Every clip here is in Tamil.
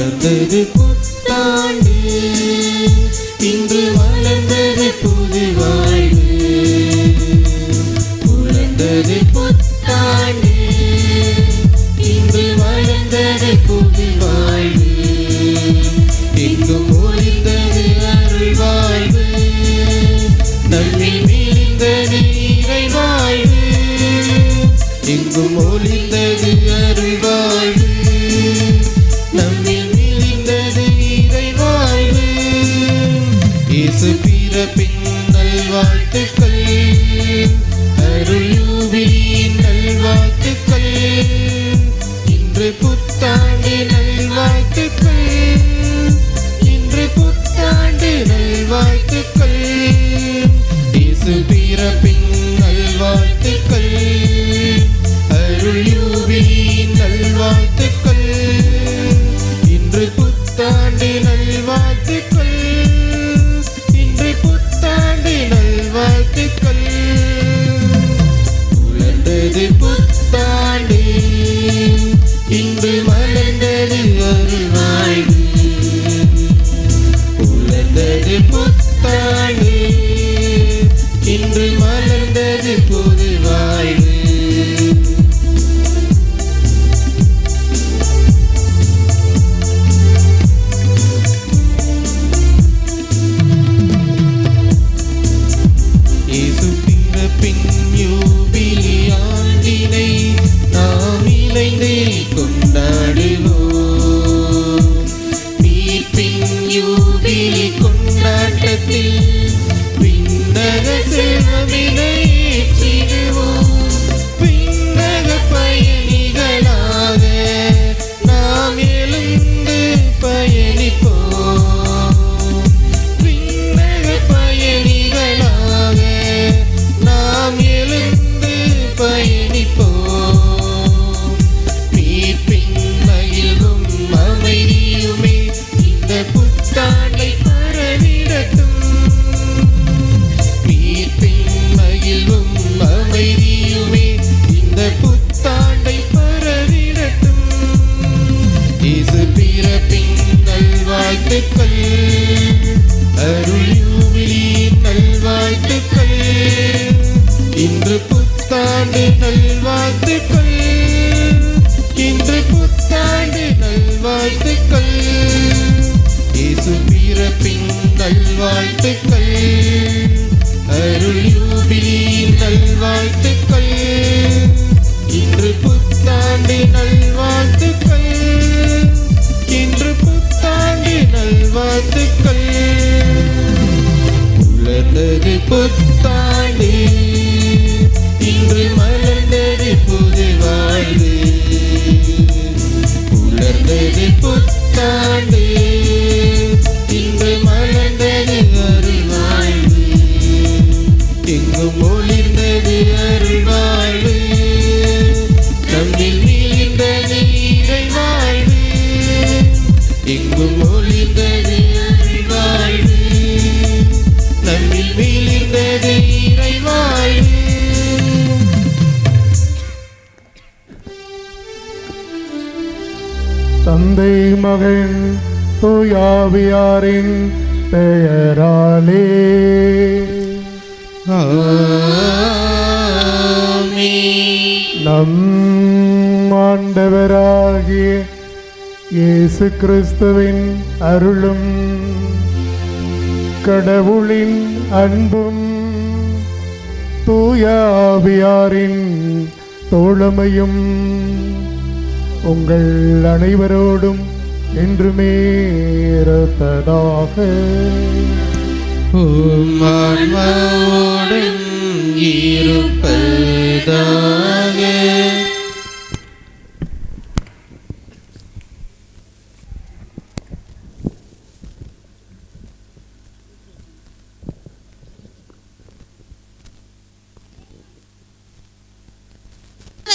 புலர்ந்தது புத்தாண்டு, இன்று மலர்ந்தது புது வாழ்வு. புலர்ந்தது புத்தாண்டு, இன்று மலர்ந்தது புது வாழ்வு. எங்கும் ஒளிர்ந்தது அருள் வாழ்வு, நம்மில் விழுந்தது இறை வாழ்வு. எங்கும் ஒளிர்ந்தது அருள் வாழ்வு, நம்மில் விழுந்தது இறை வாழ்வு. இயேசு பிறப்பின் நல்வாழ்த்துக்கள், அருள் யூபிலியின் நல்வாழ்த்துக்கள். இன்று புத்தாண்டு நல்வாழ்த்துக்கள், இன்று புத்தாண்டு நல்வாழ்த்துக்கள். இயேசு பிறப்பின் நல்வாழ்த்துக்கள், அருள் யூபிலியின் நல்வாழ்த்துக்கள். இன்று புத்தாண்டு நல்வாழ்த்துக்கள், இன்று புத்தாண்டு நல்வாழ்த்துக்கள். புலர்ந்தது புத்தாண்டு, இன்று மலர்ந்தது அருள் வாழ்வு. புலர்ந்தது புத்தாண்டு, இன்று மலர்ந்தது புது வாழ்வு. இயேசு பிறப்பின் யூபிலி ஆண்டினை நாம் இணைந்தே கொண்டாடுவோம். மீட்பின் யூபிலி கொண்டாட்டத்தில் விண்ணக செல்வமினை ஏற்றிடுவோம். விண்ணக பயணிகளாக நாம் எழுந்து பயணிப்போம். விண்ணக பயணிகளாக நாம் எழுந்து பயணிப்போம். மீட்பின் மகிழ்வும் அமைதியுமே இந்த புத்தாண்டை பரவிடட்டும். மீட்பின் மகிழ்வும் அமைதியுமே இந்த புத்தாண்டை பரவிடட்டும். இயேசு பிறப்பின் நல்வாழ்த்துக்கள், அருள் யூபிலியின் நல்வாழ்த்துக்கள். இன்று புத்தாண்டு நல்வாழ்த்துக்கள், இன்று புத்தாண்டு நல்வாழ்த்துக்கள். இயேசு பிறப்பின் நல்வாழ்த்துக்கள், அருள் யூபிலியின் நல்வாழ்த்துக்கள். இன்று புத்தாண்டு நல்வாழ்த்துக்கள், இன்று புத்தாண்டு நல்வாழ்த்துக்கள். புலர்ந்தது புத்தாண்டு, இன்று மலர்ந்தது புது வாழ்வு. புலர்ந்தது புத்தாண்டு, இன்று மலர்ந்தது அருள் வாழ்வு. எங்கும் ஒளிர்ந்தது அருள் வாழ்வு, நம்மில் விழுந்தது இறை வாழ்வு. எங்கும் ஒளிர்ந்தது அருள் வாழ்வு, நம்மில் விழுந்தது இறை வாழ்வு. தந்தை மகன் தூயாவியாரின் பெயராலே ஆமென். நம் ஆண்டவராகிய இயேசு கிறிஸ்துவின் அருளும் கடவுளின் அன்பும் தூயாவியாரின் தோழமையும் உங்கள் அனைவரோடும் என்றுமே இருப்பதாக. உம் ஆன்மாவோடும் இருப்பதாக.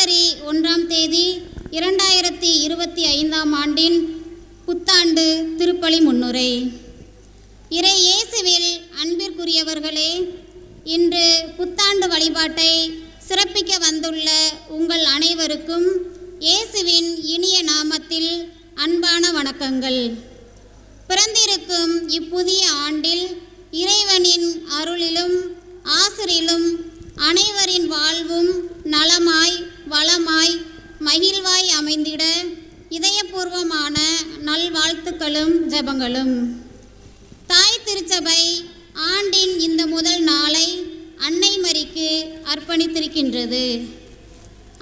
ஜனவரி 1ஆம் தேதி 2025ஆம் ஆண்டின் புத்தாண்டு திருப்பலி முன்னுரை. இறை இயேசுவில் அன்பிற்குரியவர்களே, இன்று புத்தாண்டு வழிபாட்டை சிறப்பிக்க வந்துள்ள உங்கள் அனைவருக்கும் இயேசுவின் இனிய நாமத்தில் அன்பான வணக்கங்கள். பிறந்திருக்கும் இப்புதிய ஆண்டில் இறைவனின் அருளிலும் ஆசிரிலும் அனைவரின் வாழ்வும் நலமாய் வளமாய் மகிழ்வாய் அமைந்திட இதயபூர்வமான நல்வாழ்த்துக்களும் ஜெபங்களும். தாய் திருச்சபை ஆண்டின் இந்த முதல் நாளை அன்னை மரிக்கு அர்ப்பணித்திருக்கின்றது.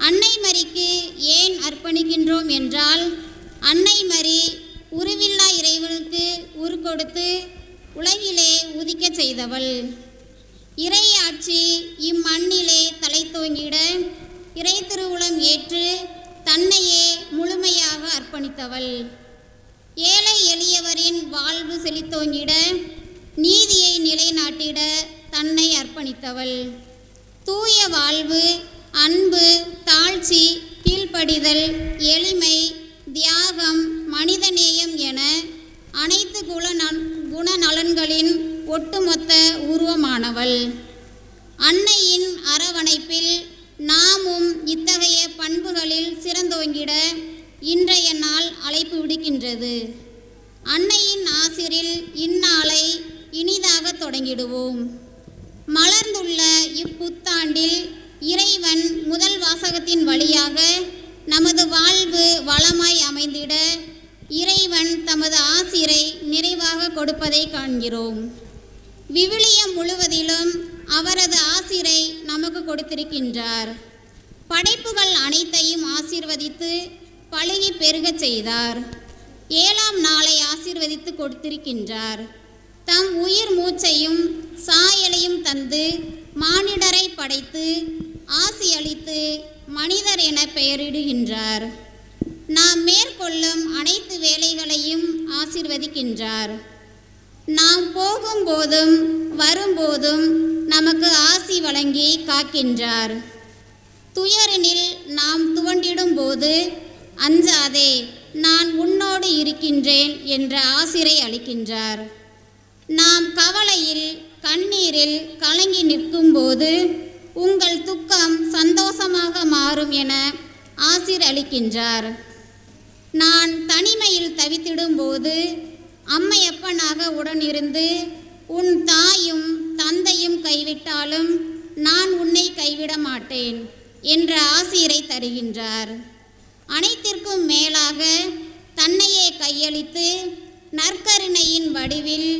அன்னை மரிக்கு ஏன் அர்ப்பணிக்கின்றோம் என்றால், அன்னை மரி உருவில்லா இறைவனுக்கு உரு கொடுத்து உலகிலே உதிக்க செய்தவள். இறையாட்சி இம்மண்ணிலே தலைத்தோங்கிட இறை திருவுளம் ஏற்று தன்னையே முழுமையாக அர்ப்பணித்தவள். ஏழை எளியவரின் வாழ்வு செழித்தோங்கிட நீதியை நிலைநாட்டிட தன்னை அர்ப்பணித்தவள். தூய வாழ்வு, அன்பு, தாழ்ச்சி, கீழ்ப்படிதல், எளிமை, தியாகம், மனிதநேயம் என அனைத்து குணநலன்களின் ஒட்டுமொத்த உருவமானவள். அன்னையின் அரவணைப்பில் நாமும் இத்தகைய பண்புகளில் சிறந்தோங்கிட இன்றைய நாள் அழைப்பு விடுக்கின்றது. அன்னையின் ஆசிரில் இந்நாளை இனிதாக தொடங்கிடுவோம். மலர்ந்துள்ள இப்புத்தாண்டில் இறைவன் முதல் வாசகத்தின் வழியாக நமது வாழ்வு வளமாய் அமைந்திட இறைவன் தமது ஆசிரை நிறைவாக கொடுப்பதை காண்கிறோம். விவிலியம் முழுவதிலும் அவரது ஆசிரை நமக்கு கொடுத்திருக்கின்றார். படைப்புகள் அனைத்தையும் ஆசீர்வதித்து பழுகி பெருகச் செய்தார். 7ஆம் நாளை ஆசீர்வதித்து கொடுத்திருக்கின்றார். தம் உயிர் மூச்சையும் சாயலையும் தந்து மானிடரை படைத்து ஆசியளித்து மனிதர் என பெயரிடுகின்றார். நாம் மேற்கொள்ளும் அனைத்து வேலைகளையும் ஆசீர்வதிக்கின்றார். நாம் போகும்போதும் வரும்போதும் நமக்கு ஆசி வழங்கி காக்கின்றார். துயரினில் நாம் துவண்டிடும் போது அஞ்சாதே, நான் உன்னோடு இருக்கின்றேன் என்ற ஆசிரை அளிக்கின்றார். நாம் கவலையில் கண்ணீரில் கலங்கி நிற்கும்போது உங்கள் துக்கம் சந்தோஷமாக மாறும் என ஆசிர் அளிக்கின்றார். நான் தனிமையில் தவித்திடும்போது அம்மையப்பனாக உடனிருந்து உன் தாயும் தந்தையும் கைவிட்டாலும் நான் உன்னை கைவிட மாட்டேன் என்ற ஆசிரை தருகின்றார். அனைத்திற்கும் மேலாக தன்னையே கையளித்து நற்கருணையின் வடிவில்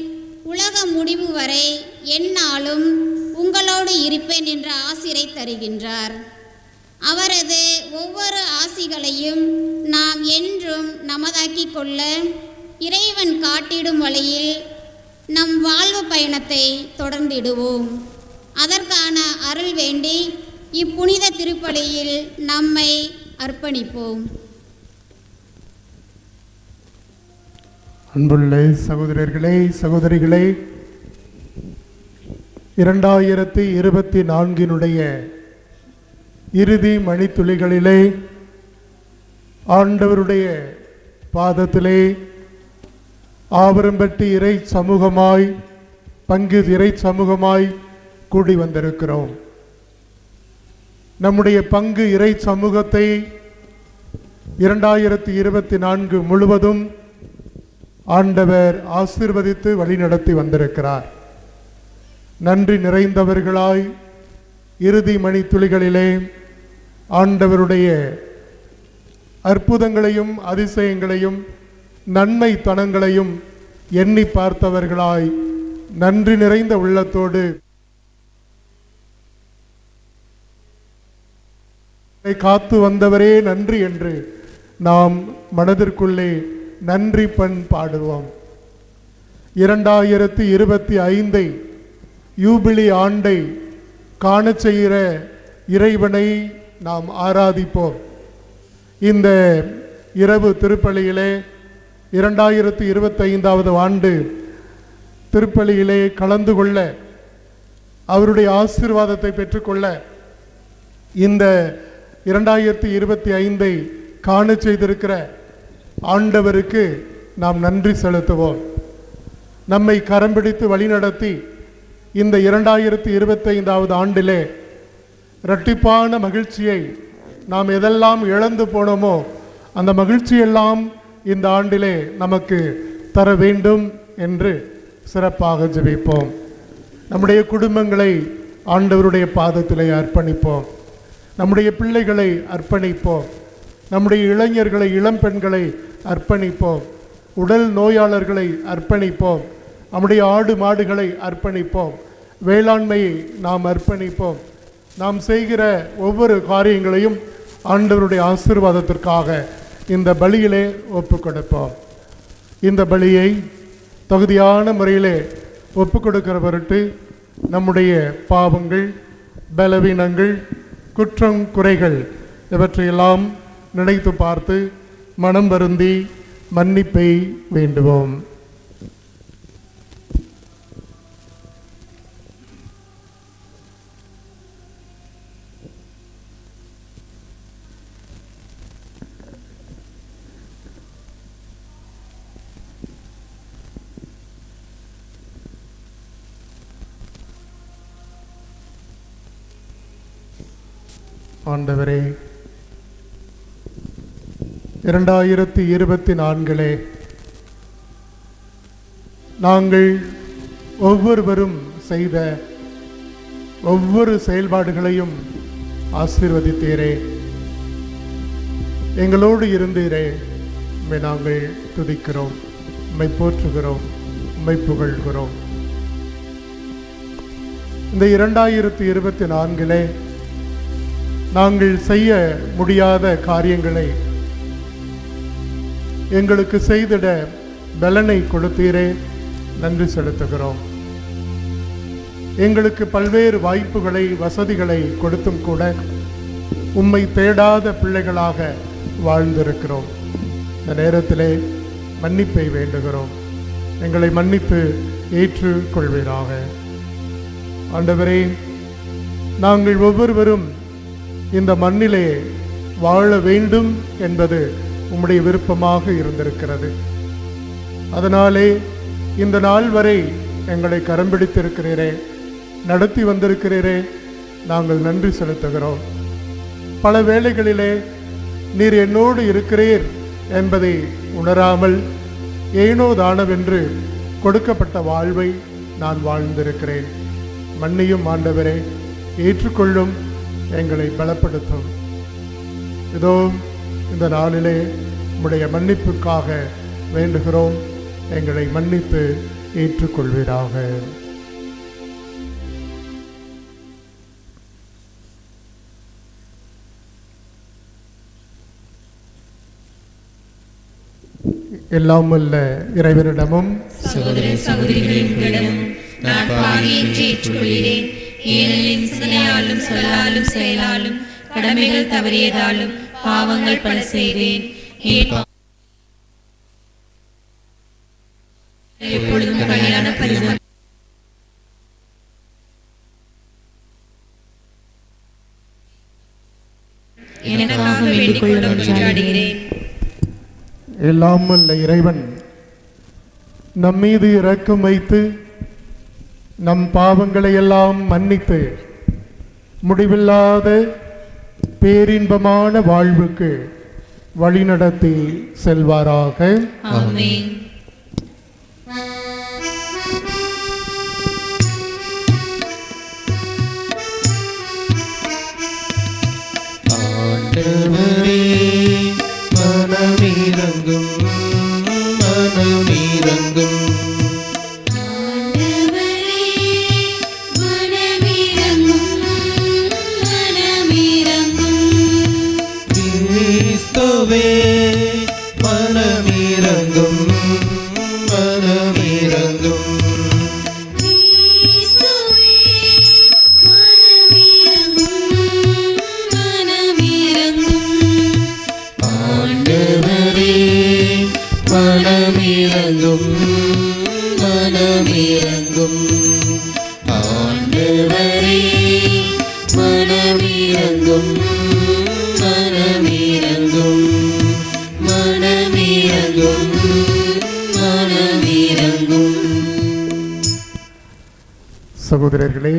உலக முடிவு வரை எந்நாளும் உங்களோடு இருப்பேன் என்ற ஆசிரை தருகின்றார். அவரது ஒவ்வொரு ஆசிகளையும் நாம் என்றும் நமதாக்கிக் கொள்ள இறைவன் காட்டிடும் வழியில் நம் வாழ்வு பயணத்தை தொடர்ந்திடுவோம். அதற்கான அருள் வேண்டி இப்புனித திருப்பலியில் நம்மை அர்ப்பணிப்போம். அன்புள்ள சகோதரர்களே, சகோதரிகளே, 2024 இறுதி மணித்துளிகளிலே ஆண்டவருடைய பாதத்திலே ஆபரம்பட்டு இறை சமூகமாய் பங்கு இறை சமூகமாய் கூடி வந்திருக்கிறோம். நம்முடைய பங்கு இறை சமூகத்தை 2024 முழுவதும் ஆண்டவர் ஆசீர்வதித்து வழிநடத்தி வந்திருக்கிறார். நன்றி நிறைந்தவர்களாய் இறுதி மணித்துளிகளிலே ஆண்டவருடைய அற்புதங்களையும் அதிசயங்களையும் நன்மை தனங்களையும் எண்ணி பார்த்தவர்களாய் நன்றி நிறைந்த உள்ளத்தோடு காத்து வந்தவரே நன்றி என்று நாம் மனதிற்குள்ளே நன்றி பண் பாடுவோம். 2025 யூபிலி ஆண்டை காண செய்கிற இறைவனை நாம் ஆராதிப்போம். இந்த இரவு திருப்பலியிலே 2025 ஆண்டு திருப்பலியிலே கலந்து கொள்ள, அவருடைய ஆசீர்வாதத்தை பெற்றுக்கொள்ள, இந்த 2025 காண செய்திருக்கிற ஆண்டவருக்கு நாம் நன்றி செலுத்துவோம். நம்மை கரம் பிடித்து வழிநடத்தி இந்த 2025 ஆண்டிலே இரட்டிப்பான மகிழ்ச்சியை, நாம் எதெல்லாம் இழந்து போனோமோ அந்த மகிழ்ச்சியெல்லாம் இந்த ஆண்டிலே நமக்கு தர வேண்டும் என்று சிறப்பாக ஜெபிப்போம். நம்முடைய குடும்பங்களை ஆண்டவருடைய பாதத்திலே அர்ப்பணிப்போம். நம்முடைய பிள்ளைகளை அர்ப்பணிப்போம். நம்முடைய இளைஞர்களை, இளம் பெண்களை அர்ப்பணிப்போம். உடல் நோயாளர்களை அர்ப்பணிப்போம். நம்முடைய ஆடு மாடுகளை அர்ப்பணிப்போம். வேளாண்மையை நாம் அர்ப்பணிப்போம். நாம் செய்கிற ஒவ்வொரு காரியங்களையும் ஆண்டவருடைய ஆசீர்வாதத்திற்காக இந்த பலியிலே ஒப்பு கொடுப்போம். இந்த பலியை தகுதியான முறையிலே ஒப்பு கொடுக்கிற பொருட்டு நம்முடைய பாவங்கள், பலவீனங்கள், குற்றம் குறைகள் இவற்றையெல்லாம் நினைத்து பார்த்து மனம் வருந்தி மன்னிப்பை வேண்டுவோம். ஆண்டவரே, 2024 நாங்கள் ஒவ்வொருவரும் செய்த ஒவ்வொரு செயல்பாடுகளையும் ஆசீர்வதித்தீரே. எங்களோடு இருந்தீரே. உம்மை நாங்கள் துதிக்கிறோம், உம்மை போற்றுகிறோம், உம்மை புகழ்கிறோம். இந்த 2024 நாங்கள் செய்ய முடியாத காரியங்களை எங்களுக்கு செய்திட பலனை கொடுத்தீரே. நன்றி செலுத்துகிறோம். எங்களுக்கு பல்வேறு வாய்ப்புகளை, வசதிகளை கொடுத்தும் கூட உம்மை தேடாத பிள்ளைகளாக வாழ்ந்திருக்கிறோம். இந்த நேரத்திலே மன்னிப்பை வேண்டுகிறோம். எங்களை மன்னித்து ஏற்றுக்கொள்வீராக. ஆண்டவரே, நாங்கள் ஒவ்வொருவரும் இந்த மண்ணிலே வாழ வேண்டும் என்பது உம்முடைய விருப்பமாக இருந்திருக்கிறது. அதனாலே இந்த நாள் வரை எங்களை கரம் பிடித்திருக்கிறீரே, நடத்தி வந்திருக்கிறீரே. நாங்கள் நன்றி செலுத்துகிறோம். பல வேளைகளிலே நீர் என்னோடு இருக்கிறீர் என்பதை உணராமல் ஏனோ தானவென்று கொடுக்கப்பட்ட வாழ்வை நான் வாழ்ந்திருக்கிறேன். மன்னியும் ஆண்டவரே, ஏற்றுக்கொள்ளும், எங்களை பலப்படுத்தும். இதோ இந்த நாளிலே உம்முடைய மன்னிப்புக்காக வேண்டுகிறோம். எங்களை மன்னித்து ஏற்றுக்கொள்வீராக. எல்லாம் வல்ல இறைவனிடமும் சகோதர சகோதரிகளிடமும் நான் பாவியேற்று ஏற்றுக்கொள்கிறேன். ஏனெனில் சிந்தனையாலும் சொல்லாலும் செயலாலும் கடமைகள் தவறியதாலும் பாவங்கள் பல செய்தேன். எப்பொழுதும் கல்யாண பரிசு எனக்காக வேண்டிக் கொள்ள மன்றாடுகிறேன். எல்லாம் வல்ல இறைவன் நம் மீது இரக்கம் வைத்து நம் பாவங்களை எல்லாம் மன்னித்து முடிவில்லாத பேரின்பமான வாழ்வுக்கு வழிநடத்தி செல்வாராக. ஆமென். ஆண்டவரே, மனமிரங்கும், மனமிரங்கும். கிறிஸ்துவே, மனமிரங்கும், மனமிரங்கும். ஆண்டவரே, மனமிரங்கும், மனமிரங்கும். ஆண்டவரே, மனமிரங்கும், மனமிரங்கும். மனமிரங்கும், மனமிரங்கும். சகோதரர்களே,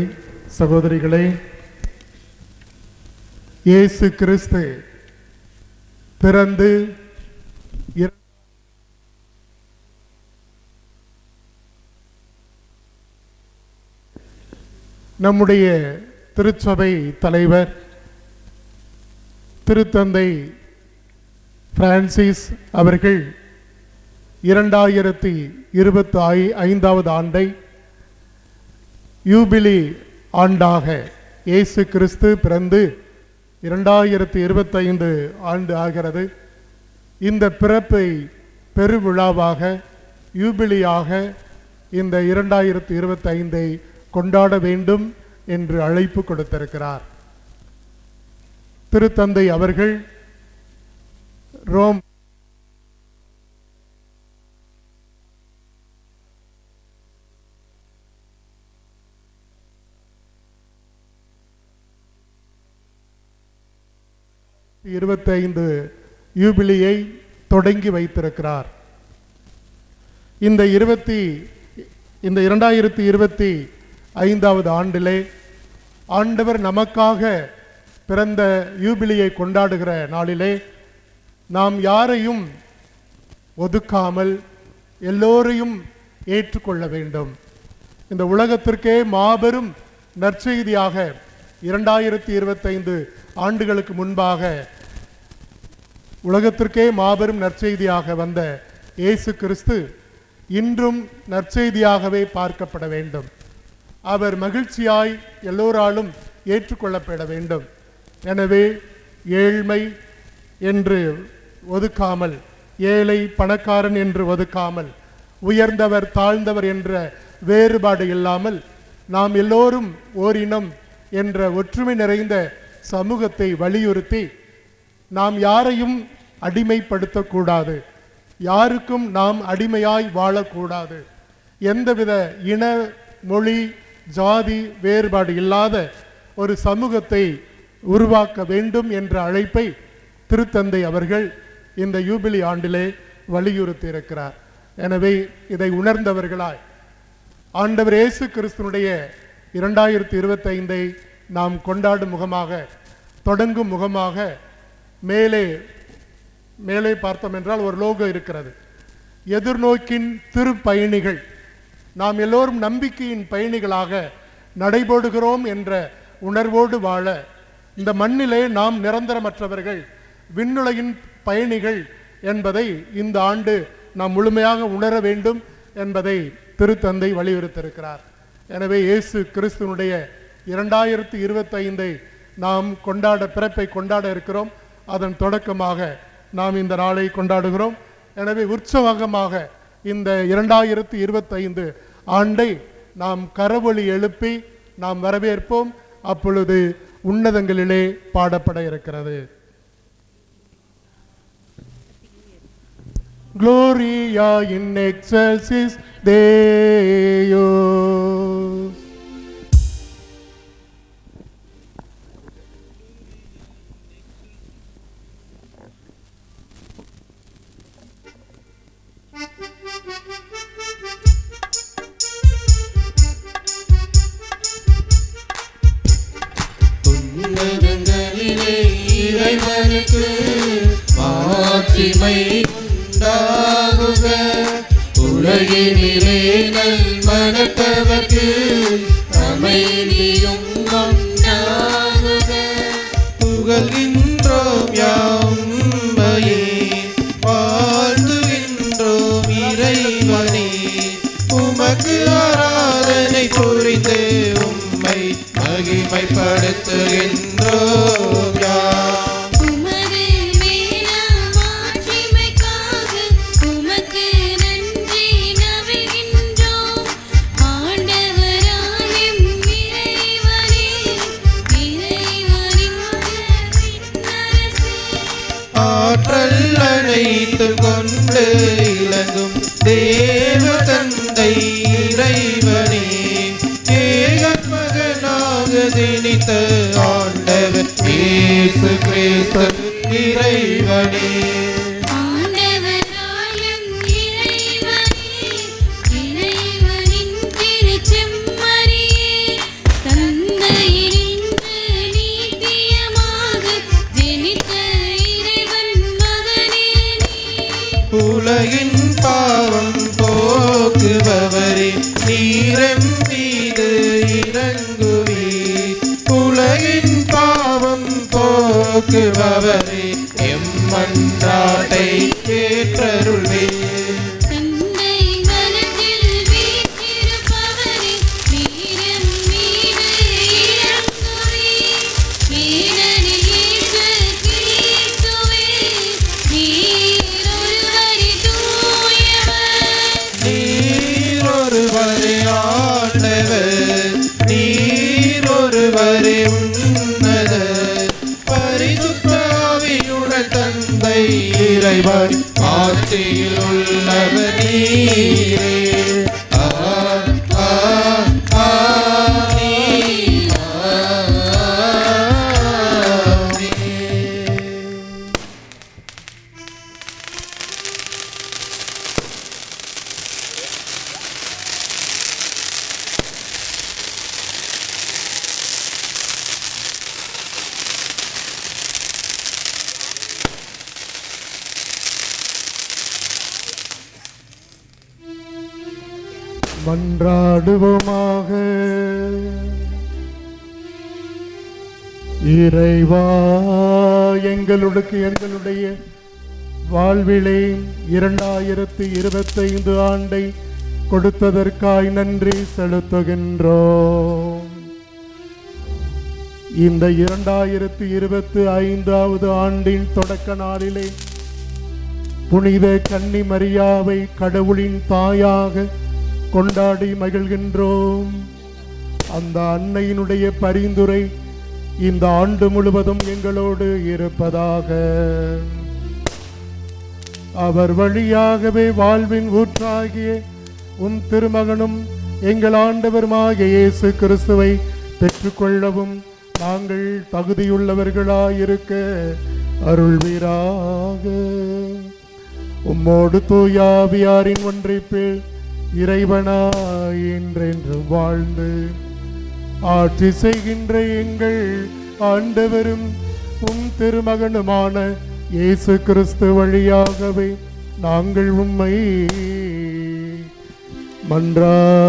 சகோதரிகளே, இயேசு கிறிஸ்து பிறந்து நம்முடைய திருச்சபை தலைவர் திருத்தந்தை பிரான்சிஸ் அவர்கள் 2025 ஆண்டை யூபிலி ஆண்டாக, இயேசு கிறிஸ்து பிறந்து 2025 ஆண்டு ஆகிறது, இந்த பிறப்பை பெருவிழாவாக யூபிலியாக இந்த 2025 கொண்டாட வேண்டும் என்று அழைப்பு கொடுத்திருக்கிறார். திருத்தந்தை அவர்கள் ரோம் யூபிலியை தொடங்கி வைத்திருக்கிறார். இந்த 2025 ஆண்டிலே ஆண்டவர் நமக்காக பிறந்த யூபிலியை கொண்டாடுகிற நாளிலே நாம் யாரையும் ஒதுக்காமல் எல்லோரையும் ஏற்றுக்கொள்ள வேண்டும். இந்த உலகத்திற்கே மாபெரும் நற்செய்தியாக 2025 ஆண்டுகளுக்கு முன்பாக உலகத்திற்கே மாபெரும் நற்செய்தியாக வந்த இயேசு கிறிஸ்து இன்றும் நற்செய்தியாகவே பார்க்கப்பட வேண்டும். அவர் மகிழ்ச்சியாய் எல்லோராலும் ஏற்றுக்கொள்ளப்பட வேண்டும். எனவே ஏழ்மை என்று ஒதுக்காமல், ஏழை பணக்காரன் என்று ஒதுக்காமல், உயர்ந்தவர் தாழ்ந்தவர் என்ற வேறுபாடு இல்லாமல் நாம் எல்லோரும் ஓரினம் என்ற ஒற்றுமை நிறைந்த சமூகத்தை வலியுறுத்தி நாம் யாரையும் அடிமைப்படுத்தக்கூடாது, யாருக்கும் நாம் அடிமையாய் வாழக்கூடாது, எந்தவித இன மொழி ஜாதி வேறுபாடு இல்லாத ஒரு சமூகத்தை உருவாக்க வேண்டும் என்ற அழைப்பை திருத்தந்தை அவர்கள் இந்த யூபிலி ஆண்டிலே வலியுறுத்தி இருக்கிறார். எனவே இதை உணர்ந்தவர்களாய் ஆண்டவர் இயேசு கிறிஸ்துனுடைய 2025 நாம் கொண்டாடும் முகமாக, தொடங்கும் முகமாக மேலே பார்த்தோம் என்றால் ஒரு லோகோ இருக்கிறது. எதிர்நோக்கின் திருப்பயணிகள், நாம் எல்லோரும் நம்பிக்கையின் பயணிகளாக நடைபோடுகிறோம் என்ற உணர்வோடு வாழ, இந்த மண்ணிலே நாம் நிரந்தரமற்றவர்கள், விண்ணுலகின் பயணிகள் என்பதை இந்த ஆண்டு நாம் முழுமையாக உணர வேண்டும் என்பதை திருத்தந்தை வலியுறுத்தியிருக்கிறார். எனவே இயேசு கிறிஸ்துனுடைய 2025 நாம் பிறப்பை கொண்டாட இருக்கிறோம். அதன் தொடக்கமாக நாம் இந்த நாளை கொண்டாடுகிறோம். எனவே உற்சவமாக இந்த 2025 ஆண்டை நாம் கரவொலி எழுப்பி நாம் வரவேற்போம். அப்பொழுது உன்னதங்களிலே பாடப்பட இருக்கிறது. Gloria in excelsis Deo. உன்னதங்களிலே இறைவனுக்கு மாட்சிமை உண்டாகுக. உலகினிலே நல்மனத்தவர்க்கு அமைதியும் உண்டாகுக. புகழ்கின்றோம் யாம்மையே, வாழ்த்துகின்றோம் இறைவனே. உமக்கு ஆராதனை புரிந்து உம்மை மகிமைப்படுத்துகின்றோம் யாம். கொண்டு இலங்கும் தேவ தந்தை இறைவனே, ஏகன் மகனாக ஜனித்த ஆண்டவர் இயேசு கிறிஸ்து இறைவனே. உலகின் பாவம் போக்குபவரே, நீரம் மீது இறங்குவி. நோக்குபவரே எம் மன்றாட்டை கேட்டருள்வே. தந்தை வலத்தில் வீற்றிருப்பவரே வீரம் மீது இறங்குவே. ஏனெனில் இயேசு கிறிஸ்துவே நீர் ஒருவரே தூயவர். நீர் ஒருவரே ஆண்டவர், நீர் ஒருவரே உன்னதர். பரிசுத்த ஆவியுடன் தந்தை இறைவன் ஆட்சியில் உள்ளவர் நீரே. ஆ ஆ ஆமீன். ஆமீன். மன்றாடுவோமாக. இறைவா, எங்களுடைய வாழ்விலே 2025 ஆண்டை கொடுத்ததற்காய் நன்றி செலுத்துகின்றோம். இந்த 2025 ஆண்டின் தொடக்க நாளிலே புனித கன்னி மரியாவை கடவுளின் தாயாக கொண்டாடி மகிழ்கின்றோம். அந்த அன்னையினுடைய பரிந்துரை இந்த ஆண்டு முழுவதும் எங்களோடு இருப்பதாக. அவர் வழியாகவே வாழ்வின் ஊற்றாகிய உம் திருமகனும் எங்கள் ஆண்டவருமாகிய இயேசு கிறிஸ்துவை பெற்றுக்கொள்ளவும் நாங்கள் தகுதியுள்ளவர்களாயிருக்க அருள்வீராக. உம்மோடு தூயாவியாரின் ஒன்றிப்பில் இறைவனாய் என்றென்றும் வாழ்ந்து ஆட்சி செய்கின்ற எங்கள் ஆண்டவரும் உம் திருமகனுமான இயேசு கிறிஸ்து வழியாகவே நாங்கள் உம்மை மன்றாடுகிறோம்.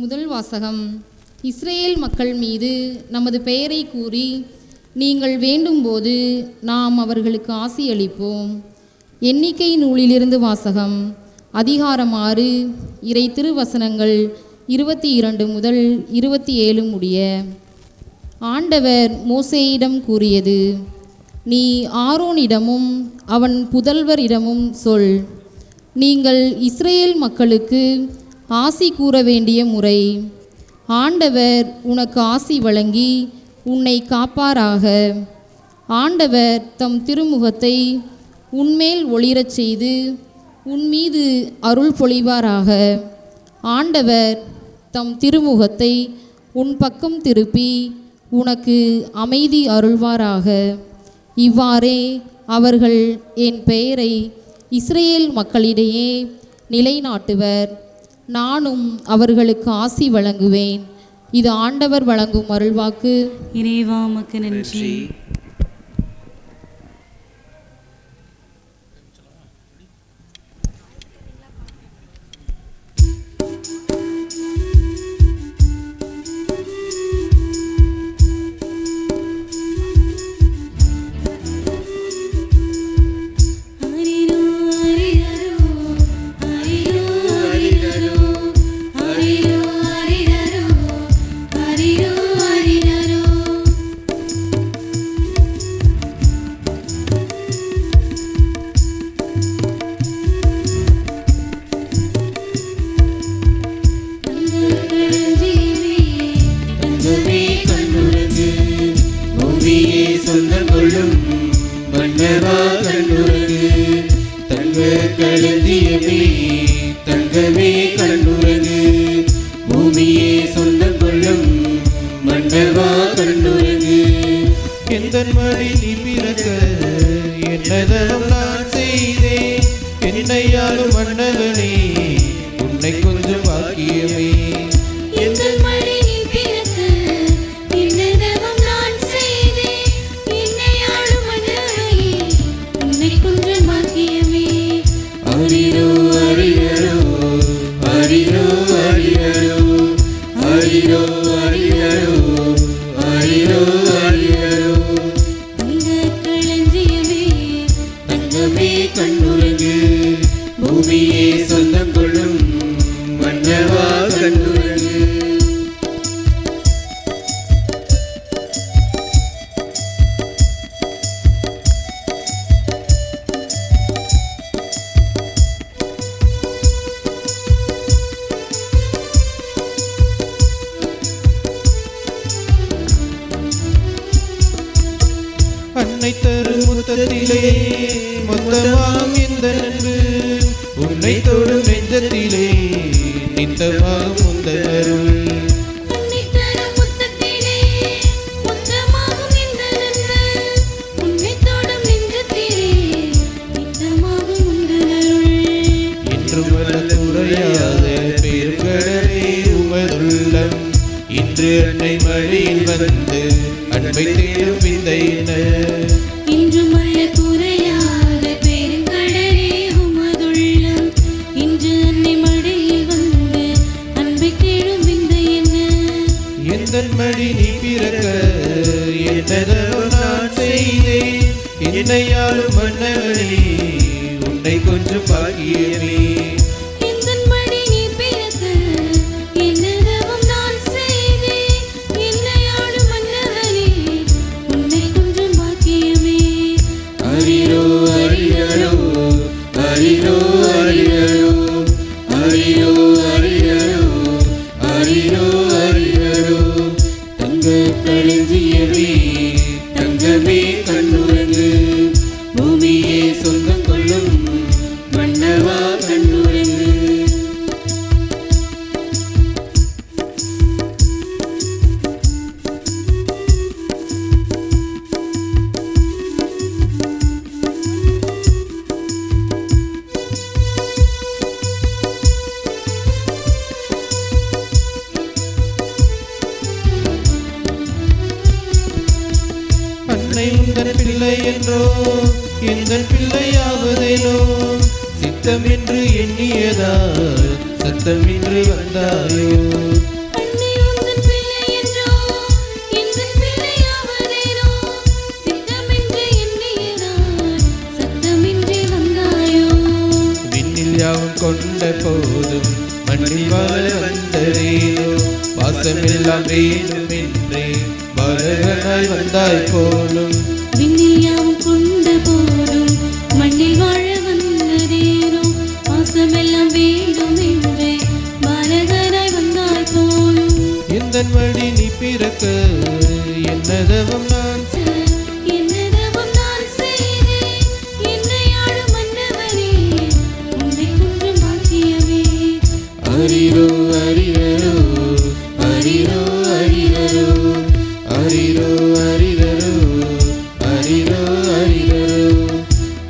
முதல் வாசகம். இஸ்ரேல் மக்கள் மீது நமது பெயரை கூறி நீங்கள் வேண்டும்போது நாம் அவர்களுக்கு ஆசியளிப்போம். எண்ணிக்கை நூலிலிருந்து வாசகம். அதிகாரம் 6, இறை திருவசனங்கள் 22 முதல் 27 முடிய. ஆண்டவர் மோசேயிடம் கூறியது: நீ ஆரோனிடமும் அவன் புதல்வரிடமும் சொல், நீங்கள் இஸ்ரேல் மக்களுக்கு ஆசி கூற வேண்டிய முறை. ஆண்டவர் உனக்கு ஆசி வழங்கி உன்னை காப்பாராக. ஆண்டவர் தம் திருமுகத்தை உன்மேல் ஒளிரச் செய்து உன்மீது அருள் பொழிவாராக. ஆண்டவர் தம் திருமுகத்தை உன் பக்கம் திருப்பி உனக்கு அமைதி அருள்வாராக. இவ்வாறே அவர்கள் என் பெயரை இஸ்ரேல் மக்களிடையே நிலைநாட்டுவர். நானும் அவர்களுக்கு ஆசி வழங்குவேன். இது ஆண்டவர் வழங்கும் அருள்வாக்கு. இறைவா உமக்கு நன்றி. தங்கமே கண்டுறங்கு, பூமியே சொந்தம் கொள்ளும் மன்னவா கண்டுறங்கு. எந்தன் மடி நீ பிறக்க என்னதவம் நான் செய்தேன் என்னையாலும் மன்னவனே உன்னை கொஞ்சம் பாக்கியமே எந்தன் மடி நீ பிறக்க என்னதவம் நான் செய்தேன் என்னையாளும் மன்னவனே உன்னை கொஞ்சம் பாக்கியமே அரிரோ அரிரோ அரிரோ அரிரோ அரிரோ அரிரோ அரிரோ அரிரோ தங்க களஞ்சியமே தங்கமே கண்ணுறங்கு பூமியே சொந்தம் கொள்ளும் மன்னவா கண்ணுறங்கு அன்னை தரும் முத்தத்திலே மொத்தமாகும் இந்த நன்பு உன்னை தொடும் நெஞ்சத்திலே நித்தமாகும் முந்தனருள் உன்னை தரும் முத்தத்திலே மொத்தமாகும் இந்த நன்பு உன்னை தொடும் நெஞ்சத்திலே நித்தமாகும் உந்தனருள் இன்றும் வர குறையாத பெருங்கடலே உமதுள்ளம் இன்று அன்னை மழையில் வந்து அன்பை தேடும் விந்தையின இன்று மல்ல குறையாத பெருங்கடலே உமதுள்ளம் இன்று அன்னை மடியில் வந்து அன்பை தேடும் விந்தை என்ன எந்தன் மடி நீ பிறக்க என்னதவோ நான் செய்தேன் என்னையாலும் மன்னவனே உன்னை கொஞ்சம் பாக்கியமே எந்தன் மடி நீ பிறக்க என்னதவம் நான் செய்தேன் என்னையாளும் மன்னவனே உன்னை கொஞ்சம் பாக்கியமே அரிரோ அரிரோ அரிரோ அரிரோ அரிரோ அரிரோ அரிரோ அரிரோ தங்க களஞ்சியமே தங்கமே கண்ணுறங்கு பூமியே சொந்தம் கொள்ளும் மன்னவா கண்ணுறங்கு அன்னை உந்தன் பிள்ளை என்றோ எந்தன் பிள்ளையாவதேனோ சித்தம் என்று எண்ணியதால் சத்தம் என்று வந்தாயோ அன்னை உந்தன் பிள்ளை என்றோ எந்தன் பிள்ளையாவதேனோ சித்தமென்று எண்ணியதால் சத்தமின்றி வந்தாயோ விண்ணில் யாவும் கொண்ட போதும் மண்ணில் வாழ வந்ததேனோ வாசமெல்லாம் வேண்டும் என்றே பாலகனாய் வந்தாய் போலும் விண்ணில் யாவும் கொண்ட போதும் மண்ணில் வாழ வந்ததேனோ பாசமெல்லாம் வேண்டும் என்றே பாலகராய் வந்தாய் போலும் எந்தன் வழி நீ பிறக்க என்னதவம் நான் என்னதவம் நான் செய்தேன் என்னையாளும் மன்னவனே உன்னை கொஞ்சம் பாக்கியமே அரிரோ அரிரோ அரிரோ அரிரோ அரிரோ அரிரோ அரிரோ அரிரோ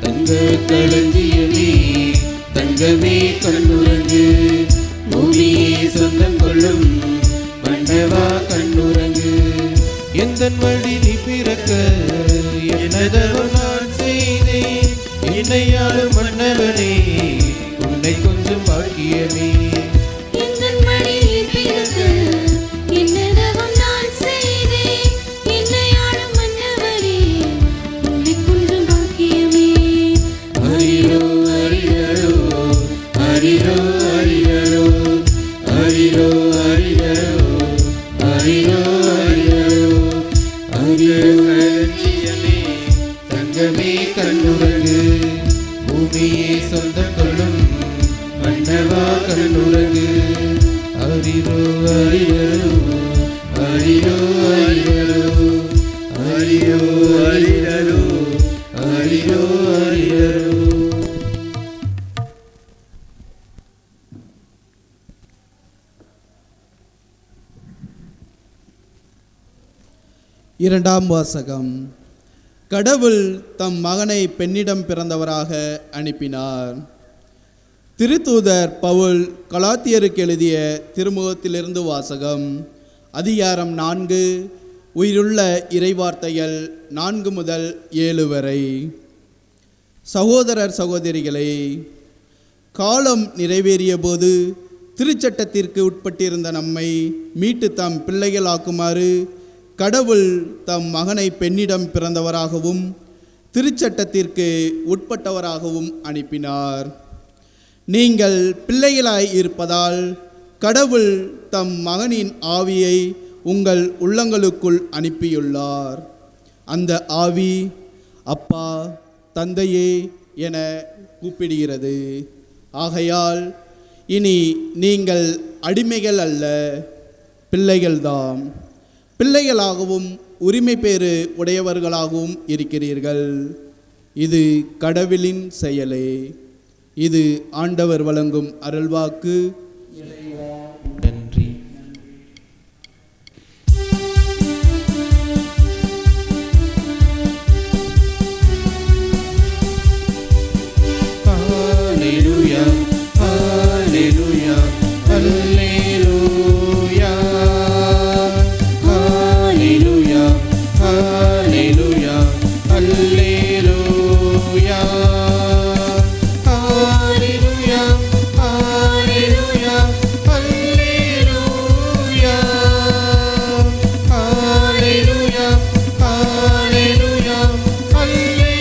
தங்க களஞ்சியமே தங்கமே கண்ணுறங்கு பூமியே சொந்தம் கொள்ளும் மன்னவா கண்ணுறங்கு எந்தன் வழி நீ பிறக்க என்னதவம் நான் செய்தேன் என்னையாளும் மன்னவனே உன்னை கொஞ்சம் பாக்கியமே எந்தன் மடியில் பிறக்க என்னதவம் நான் செய்தேன் என்னையாளும் மன்னவனே உன்னை கொஞ்சம் பாக்கியமே அரிரோ அரிரோ அரிரோ அரிரோ அரிரோ அரிரோ அரிரோ அரிரோ அரிரோ களஞ்சியமே தங்கமே கண்ணுறங்கு பூமியே சொந்தம் கொள்ளும் மன்னவா கண்ணுறங்கு அரிரோ அரிரோ அரிரோ அரிரோ அரிரோ அரிரோ அரிரோ அரிரோ இரண்டாம் வாசகம் கடவுள் தம் மகனை பெண்ணிடம் பிறந்தவராக அனுப்பினார். திருத்தூதர் பவுல் கலாத்தியருக்கு எழுதிய திருமுகத்திலிருந்து வாசகம். அதிகாரம் 4, உயிருள்ள இறைவார்த்தைகள் 4 முதல் 7 வரை. சகோதரர் சகோதரிகளே, காலம் நிறைவேறிய போது திருச்சட்டத்திற்கு உட்பட்டிருந்த நம்மை மீட்டு தம் பிள்ளைகளாக்குமாறு கடவுள் தம் மகனை பெண்ணிடம் பிறந்தவராகவும் திருச்சட்டத்திற்கு உட்பட்டவராகவும் அனுப்பினார். நீங்கள் பிள்ளைகளாய் இருப்பதால் கடவுள் தம் மகனின் ஆவியை உங்கள் உள்ளங்களுக்குள் அனுப்பியுள்ளார். அந்த ஆவி அப்பா, தந்தையே என கூப்பிடுகிறது. ஆகையால் இனி நீங்கள் அடிமைகள் அல்ல, பிள்ளைகள்தாம். பிள்ளைகளாகவும் உரிமை பேறு உடையவர்களாகவும் இருக்கிறீர்கள். இது கடவுளின் செயலே. இது ஆண்டவர் வழங்கும் அருள்வாக்கு. நன்றி. Hallelujah, hallelujah, hallelujah, hallelujah, hallelujah, hallelujah, hallelujah, hallelujah, hallelujah, hallelujah, hallelujah, hallelujah.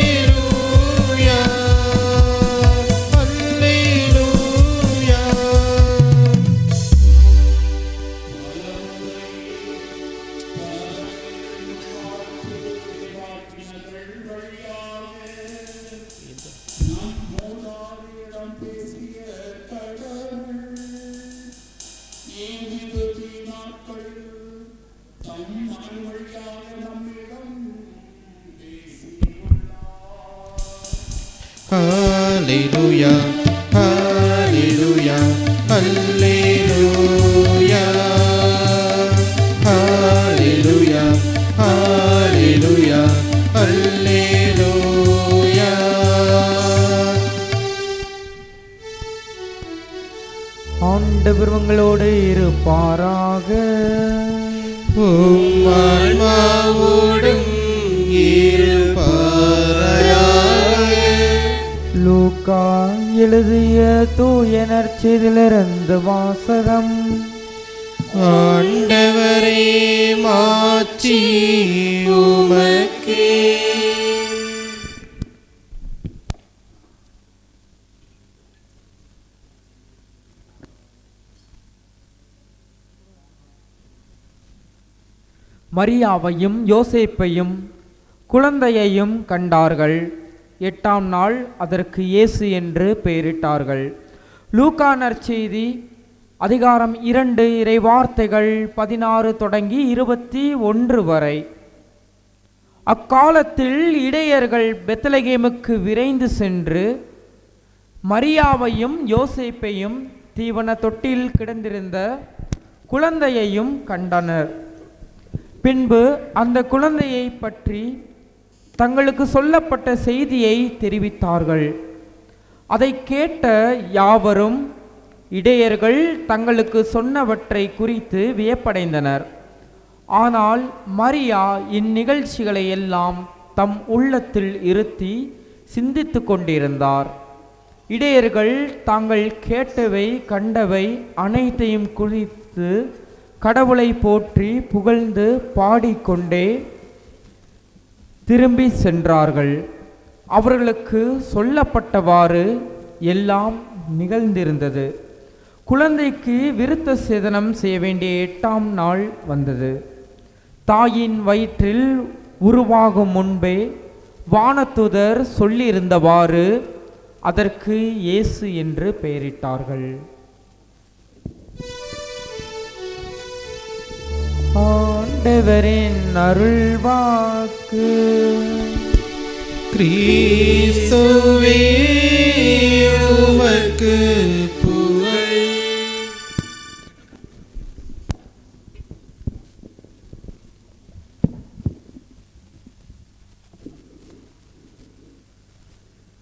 Hallelujah, hallelujah, hallelujah, hallelujah, hallelujah, hallelujah. ஆண்டவர் உங்களோடு இருப்பாராக. உம் ஆன்மாவோடும் இருப்பாராக. லூக்கா எழுதிய தூய நற்செய்தியிலிருந்து வாசகம். ஆண்டவரே, மாட்சி உமக்கே. மரியாவையும் யோசேப்பையும் குழந்தையையும் கண்டார்கள். 8ஆம் நாள் அதற்கு இயேசு என்று பெயரிட்டார்கள். லூக்கா நற்செய்தி அதிகாரம் 2 இறைவார்த்தைகள் 16 தொடங்கி 21 வரை. அக்காலத்தில் இடையர்கள் பெத்லகேமுக்கு விரைந்து சென்று மரியாவையும் யோசேப்பையும் தீவன தொட்டில் கிடந்திருந்த குழந்தையையும் கண்டனர். பின்பு அந்த குழந்தையை பற்றி தங்களுக்கு சொல்லப்பட்ட செய்தியை தெரிவித்தார்கள். அதை கேட்ட யாவரும் இடையர்கள் தங்களுக்கு சொன்னவற்றை குறித்து வியப்படைந்தனர். ஆனால் மரியா இந்நிகழ்ச்சிகளை எல்லாம் தம் உள்ளத்தில் இருத்தி சிந்தித்து கொண்டிருந்தார். இடையர்கள் தாங்கள் கேட்டவை கண்டவை அனைத்தையும் குறித்து கடவுளை போற்றி புகழ்ந்து பாடிக்கொண்டே திரும்பி சென்றார்கள். அவர்களுக்கு சொல்லப்பட்டவாறு எல்லாம் நிகழ்ந்திருந்தது. குழந்தைக்கு விருத்த சேதனம் செய்ய வேண்டிய 8ஆம் நாள் வந்தது. தாயின் வயிற்றில் உருவாகும் முன்பே வானதூதர் சொல்லியிருந்தவாறு அதற்கு இயேசு என்று பெயரிட்டார்கள். ஆண்டவரின் அருள்வாக்கு. கிறிஸ்துவே, உமக்கு புகழ்.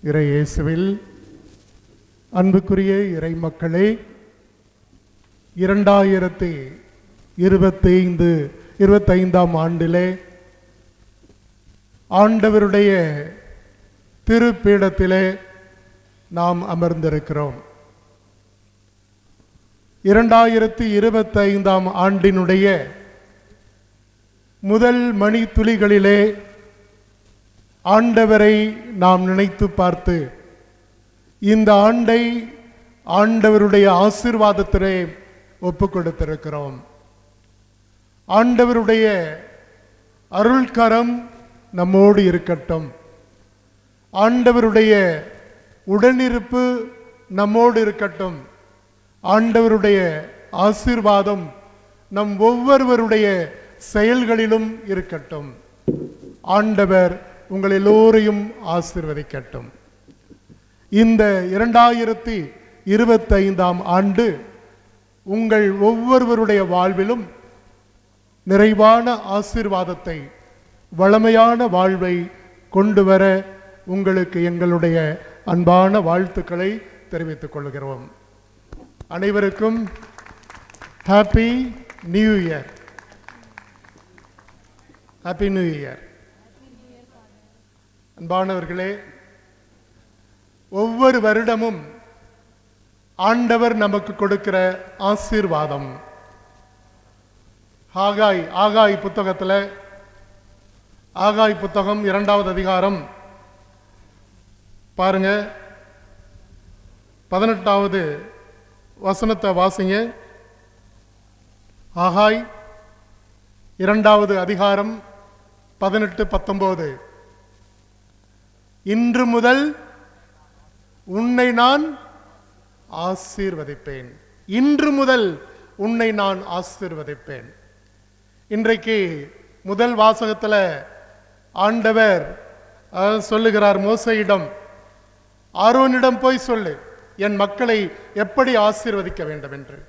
இறை இயேசுவில் அன்புக்குரிய இறை மக்களே, 2025 ஆண்டிலே ஆண்டவருடைய திருப்பீடத்திலே நாம் அமர்ந்திருக்கிறோம். 2025 ஆண்டினுடைய முதல் மணி துளிகளிலே ஆண்டவரை நாம் நினைத்து பார்த்து இந்த ஆண்டை ஆண்டவருடைய ஆசீர்வாதத்திலே ஒப்பு கொடுத்திருக்கிறோம். ஆண்டவருடைய அருள்கரம் நம்மோடு இருக்கட்டும். ஆண்டவருடைய உடனிருப்பு நம்மோடு இருக்கட்டும். ஆண்டவருடைய ஆசீர்வாதம் நம் ஒவ்வொருவருடைய செயல்களிலும் இருக்கட்டும். ஆண்டவர் உங்கள் எல்லோரையும் ஆசீர்வதிக்கட்டும். இந்த 2025 ஆண்டு உங்கள் ஒவ்வொருவருடைய வாழ்விலும் நிறைவான ஆசீர்வாதத்தை, வளமையான வாழ்வை கொண்டு வர உங்களுக்கு எங்களுடைய அன்பான வாழ்த்துக்களை தெரிவித்துக் கொள்கிறோம். அனைவருக்கும் happy new year. Happy new year. அன்பானவர்களே, ஒவ்வொரு வருடமும் ஆண்டவர் நமக்கு கொடுக்கிற ஆசீர்வாதம். ஆகாய் புத்தகத்தில், ஆகாய் புத்தகம் 2வது அதிகாரம் பாருங்க, 18வது வசனத்தை வாசிங்க. ஆகாய் 2வது அதிகாரம் 18-19. இன்று முதல் உன்னை நான் ஆசீர்வதிப்பேன். இன்று முதல் உன்னை நான் ஆசீர்வதிப்பேன். இன்றைக்கு முதல் வாசகத்தில் ஆண்டவர் சொல்லுகிறார் மோசேயிடம், ஆரோனிடம் போய் சொல்லு, என் மக்களை எப்படி ஆசீர்வதிக்க வேண்டும் என்று.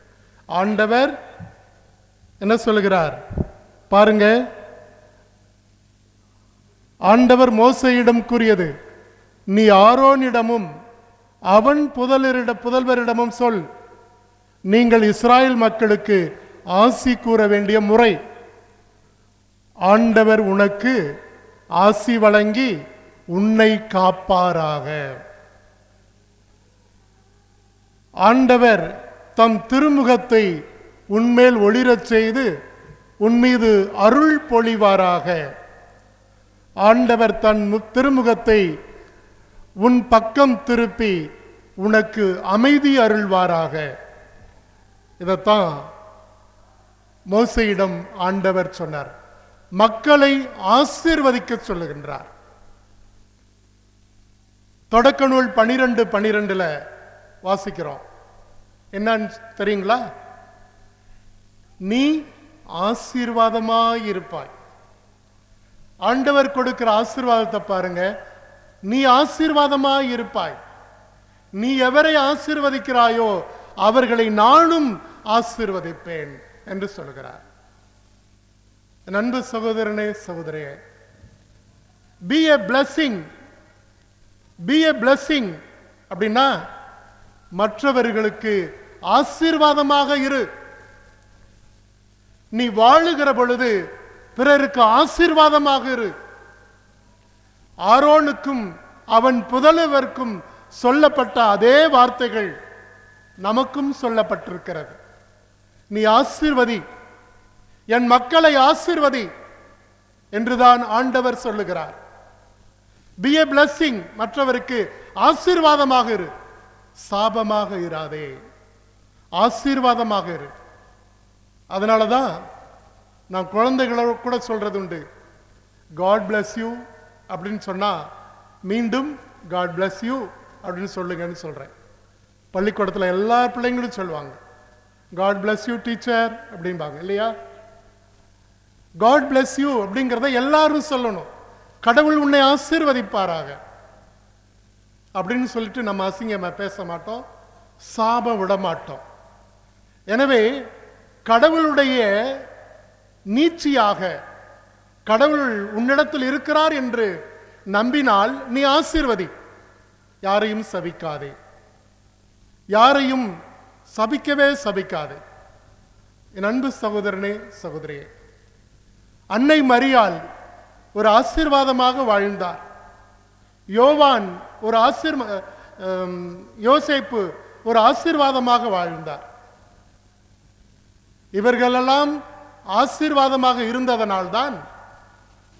ஆண்டவர் என்ன சொல்லுகிறார் பாருங்க. ஆண்டவர் மோசேயிடம் கூறியது, நீ ஆரோனிடமும் அவன் புதல்வரிடமும் சொல், நீங்கள் இஸ்ராயேல் மக்களுக்கு ஆசி கூற வேண்டிய முறை. ஆண்டவர் உனக்கு ஆசி வழங்கி உன்னை காப்பாராக. ஆண்டவர் தம் திருமுகத்தை உன்மேல் ஒளிரச் செய்து உன்மீது அருள் பொழிவாராக. ஆண்டவர் தன் திருமுகத்தை உன் பக்கம் திருப்பி உனக்கு அமைதி அருள்வாராக. இதைத்தான் மோசேயிடம் ஆண்டவர் சொன்னார். மக்களை ஆசீர்வதிக்க சொல்லுகின்றார். தொடக்க நூல் 12:12 வாசிக்கிறோம். என்னன்னு தெரியுங்களா? நீ ஆசீர்வாதமாயிருப்பாய். ஆண்டவர் கொடுக்கிற ஆசீர்வாதத்தை பாருங்க. நீ ஆசீர்வாதமாயிருப்பாய். நீ எவரை ஆசீர்வதிக்கிறாயோ அவர்களை நானும் ஆசீர்வதிப்பேன் என்று சொல்கிறார். அன்பு சகோதரனே, சகோதரியே, be a blessing. be a blessing அப்படின்னா மற்றவர்களுக்கு ஆசீர்வாதமாக இரு. நீ வாழுகிற பொழுது பிறருக்கு ஆசீர்வாதமாக இரு. ஆரோனுக்கும் அவன் புதல்வருக்கும் சொல்லப்பட்ட அதே வார்த்தைகள் நமக்கும் சொல்லப்பட்டிருக்கிறது. நீ ஆசீர்வதி, என் மக்களை ஆசீர்வதி என்றுதான் ஆண்டவர் சொல்லுகிறார். be a blessing, மற்றவருக்கு ஆசீர்வாதமாக இரு. சாபமாக இராதே, ஆசீர்வாதமாக இரு. அதனாலதான் நான் குழந்தைகளோட கூட சொல்றது உண்டு, God bless you அப்படின்னு சொன்னா மீண்டும் God bless you அப்படின்னு சொல்லுங்கன்னு சொல்றேன். பள்ளிக்கூடத்தில் எல்லா பிள்ளைங்களும் சொல்லுவாங்க, God bless you டீச்சர் அப்படிம்பாங்க இல்லையா? God bless you அப்படிங்கிறத எல்லாரும் சொல்லணும். கடவுள் உன்னை ஆசீர்வதிப்பாராக அப்படின்னு சொல்லிட்டு நம்ம அசிங்கமா பேச மாட்டோம், சாப விட மாட்டோம். எனவே கடவுளுடைய நீட்சியாக கடவுள் உன்னிடத்தில் இருக்கிறார் என்று நம்பினால் நீ ஆசீர்வதி. யாரையும் சபிக்காதே. யாரையும் சபிக்கவே சபிக்காதே. என் அன்பு சகோதரனே, சகோதரியே, அன்னை மரியாள் ஒரு ஆசீர்வாதமாக வாழ்ந்தார். யோவான் ஒரு யோசேப்பு ஒரு ஆசீர்வாதமாக வாழ்ந்தார். இவர்களெல்லாம் ஆசீர்வாதமாக இருந்ததனால்தான்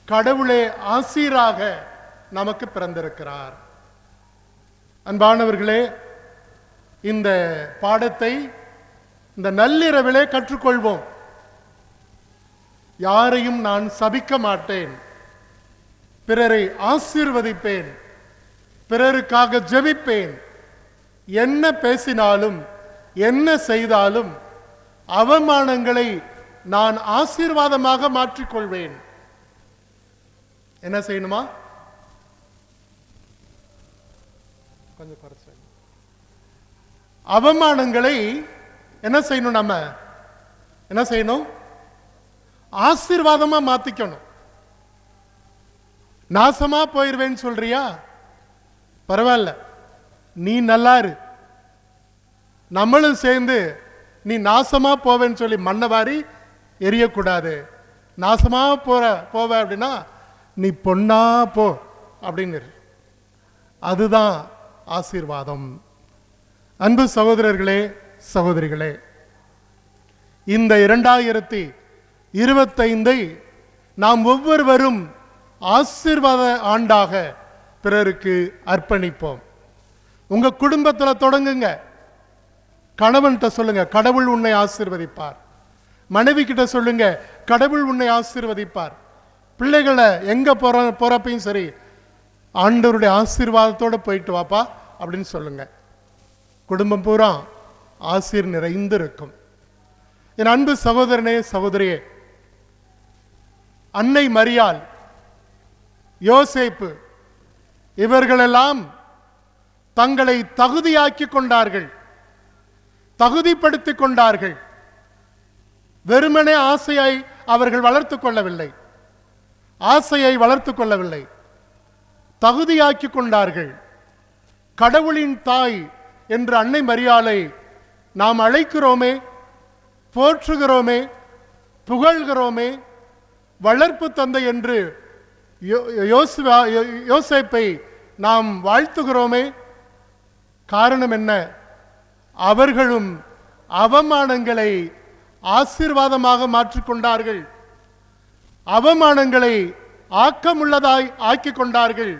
கடவுளே ஆசீராக நமக்கு பிறந்திருக்கிறார். அன்பானவர்களே, இந்த பாடத்தை இந்த நள்ளிரவிலே கற்றுக்கொள்வோம். யாரையும் நான் சபிக்க மாட்டேன், பிறரை ஆசீர்வதிப்பேன், பிறருக்காக ஜெபிப்பேன். என்ன பேசினாலும் என்ன செய்தாலும் அவமானங்களை நான் ஆசீர்வாதமாக மாற்றிக்கொள்வேன். என்ன செய்யணுமா? கொஞ்சம் குறைச்சு. அவமானங்களை என்ன செய்யணும்? நம்ம என்ன செய்யணும்? ஆசீர்வாதமா மாத்திக்கணும். நாசமா போயிருவேன்னு சொல்றியா? பரவாயில்ல, நீ நல்லா இரு. நம்மளும் சேர்ந்து நீ நாசமா போவேன்னு சொல்லி மண்ணை வாரி எரியக்கூடாது. நாசமா போவ அப்படின்னா நீ பொண்ணா போ அப்படின்னு. அதுதான் ஆசீர்வாதம். அன்பு சகோதரர்களே, சகோதரிகளே, இந்த 2025 நாம் ஒவ்வொருவரும் ஆசீர்வாத ஆண்டாக பிறருக்கு அர்ப்பணிப்போம். உங்க குடும்பத்தில் தொடங்குங்க. கணவன்கிட்ட சொல்லுங்க, கடவுள் உன்னை ஆசீர்வதிப்பார். மனைவி கிட்ட சொல்லுங்க, கடவுள் உன்னை ஆசீர்வதிப்பார். பிள்ளைகளை எங்க போறப்பையும் சரி, ஆண்டவருடைய ஆசீர்வாதத்தோடு போயிட்டு வாப்பா அப்படின்னு சொல்லுங்க. குடும்பம் பூரா ஆசீர் நிறைந்து இருக்கும். என் அன்பு சகோதரனே, சகோதரியே, அன்னை மரியாள், யோசேப்பு இவர்களெல்லாம் தங்களை தகுதியாக்கி கொண்டார்கள், தகுதிப்படுத்திக் கொண்டார்கள். வெறுமனே ஆசையை அவர்கள் வளர்த்து கொள்ளவில்லை, ஆசையை வளர்த்து கொள்ளவில்லை, தகுதியாக்கி கொண்டார்கள். கடவுளின் தாய் என்று அன்னை மரியாளை நாம் அழைக்கிறோமே, போற்றுகிறோமே, புகழ்கிறோமே. வளர்ப்பு தந்தை என்று யோசேப்பை நாம் வாழ்த்துகிறோமே. காரணம் என்ன? அவர்களும் அவமானங்களை ஆசீர்வாதமாக மாற்றிக்கொண்டார்கள், அவமானங்களை ஆக்கமுள்ளதாய் ஆக்கி கொண்டார்கள்.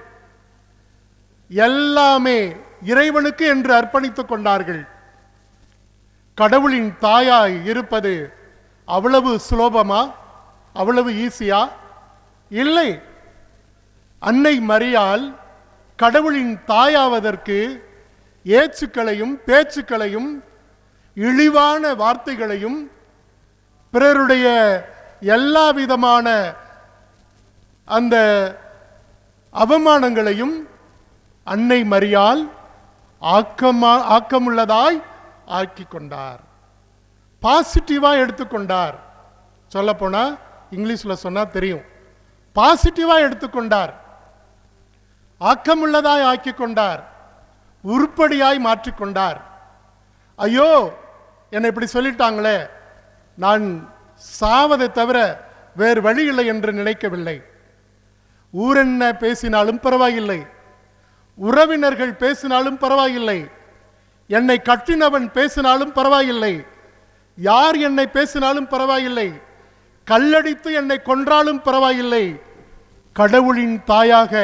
எல்லாமே இறைவனுக்கு என்று அர்ப்பணித்துக் கொண்டார்கள். கடவுளின் தாயாய் இருப்பது அவ்வளவு சுலபமா? அவ்வளவு ஈஸியா? இல்லை. அன்னை மரியாள் கடவுளின் தாயாவதற்கு ஏச்சுக்களையும் பேச்சுக்களையும் இழிவான வார்த்தைகளையும் பிறருடைய எல்லா விதமான அந்த அவமானங்களையும் அன்னை மரியாள் ஆக்கமுள்ளதாய் ஆக்கி கொண்டார். பாசிட்டிவா எடுத்துக்கொண்டார். சொல்ல போனா இங்கிலீஷ்ல சொன்னா தெரியும், பாசிட்டிவா எடுத்துக்கொண்டார், ஆக்கமுள்ளதாய் ஆக்கி கொண்டார், உருப்படியாய் மாற்றிக்கொண்டார். ஐயோ, என்னை இப்படி சொல்லிட்டாங்களே, நான் சாவதை தவிர வேறு வழி இல்லை என்று நினைக்கவில்லை. ஊரென்ன பேசினாலும் பரவாயில்லை, உறவினர்கள் பேசினாலும் பரவாயில்லை, என்னை கட்டினவன் பேசினாலும் பரவாயில்லை, யார் என்னை பேசினாலும் பரவாயில்லை, கல்லடித்து என்னை கொன்றாலும் பரவாயில்லை, கடவுளின் தாயாக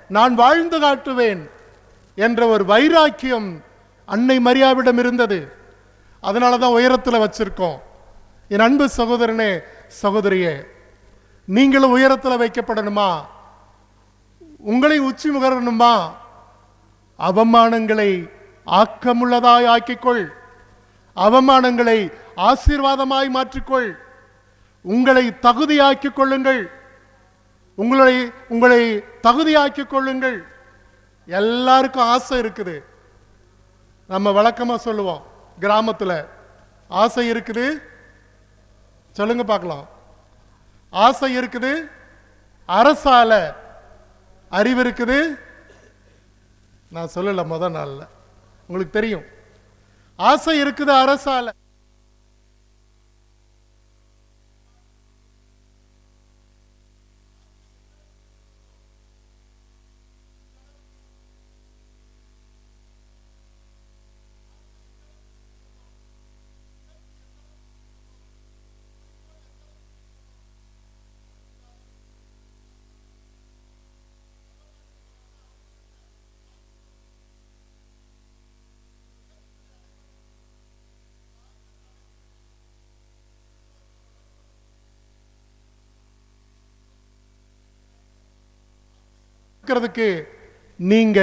நான் வாழ்ந்து காட்டுவேன் என்ற ஒரு வைராக்கியம் அன்னை மரியாவிடம் இருந்தது. அதனால தான் உயரத்தில் வச்சிருக்கோம். என் அன்பு சகோதரனே, சகோதரியே, நீங்களும் உயரத்தில் வைக்கப்படணுமா? உங்களை உச்சி முகரணுமா? அவமானங்களை ஆக்கமுள்ளதாய் ஆக்கிக்கொள், அவமானங்களை ஆசீர்வாதமாய் மாற்றிக்கொள். உங்களை தகுதியாக்கிக் கொள்ளுங்கள், உங்களை தகுதியாக்கிக் கொள்ளுங்கள். எல்லாருக்கும் ஆசை இருக்குது. நம்ம வழக்கமா சொல்லுவோம், கிராமத்தில் ஆசை இருக்குது. சொல்லுங்க பார்க்கலாம். ஆசை இருக்குது, அரசால அறிவு இருக்குது, நான் சொல்லலை முதல் நாளில், உங்களுக்கு தெரியும். ஆசை இருக்குது அரசால. இருக்கிறதுக்கு நீங்க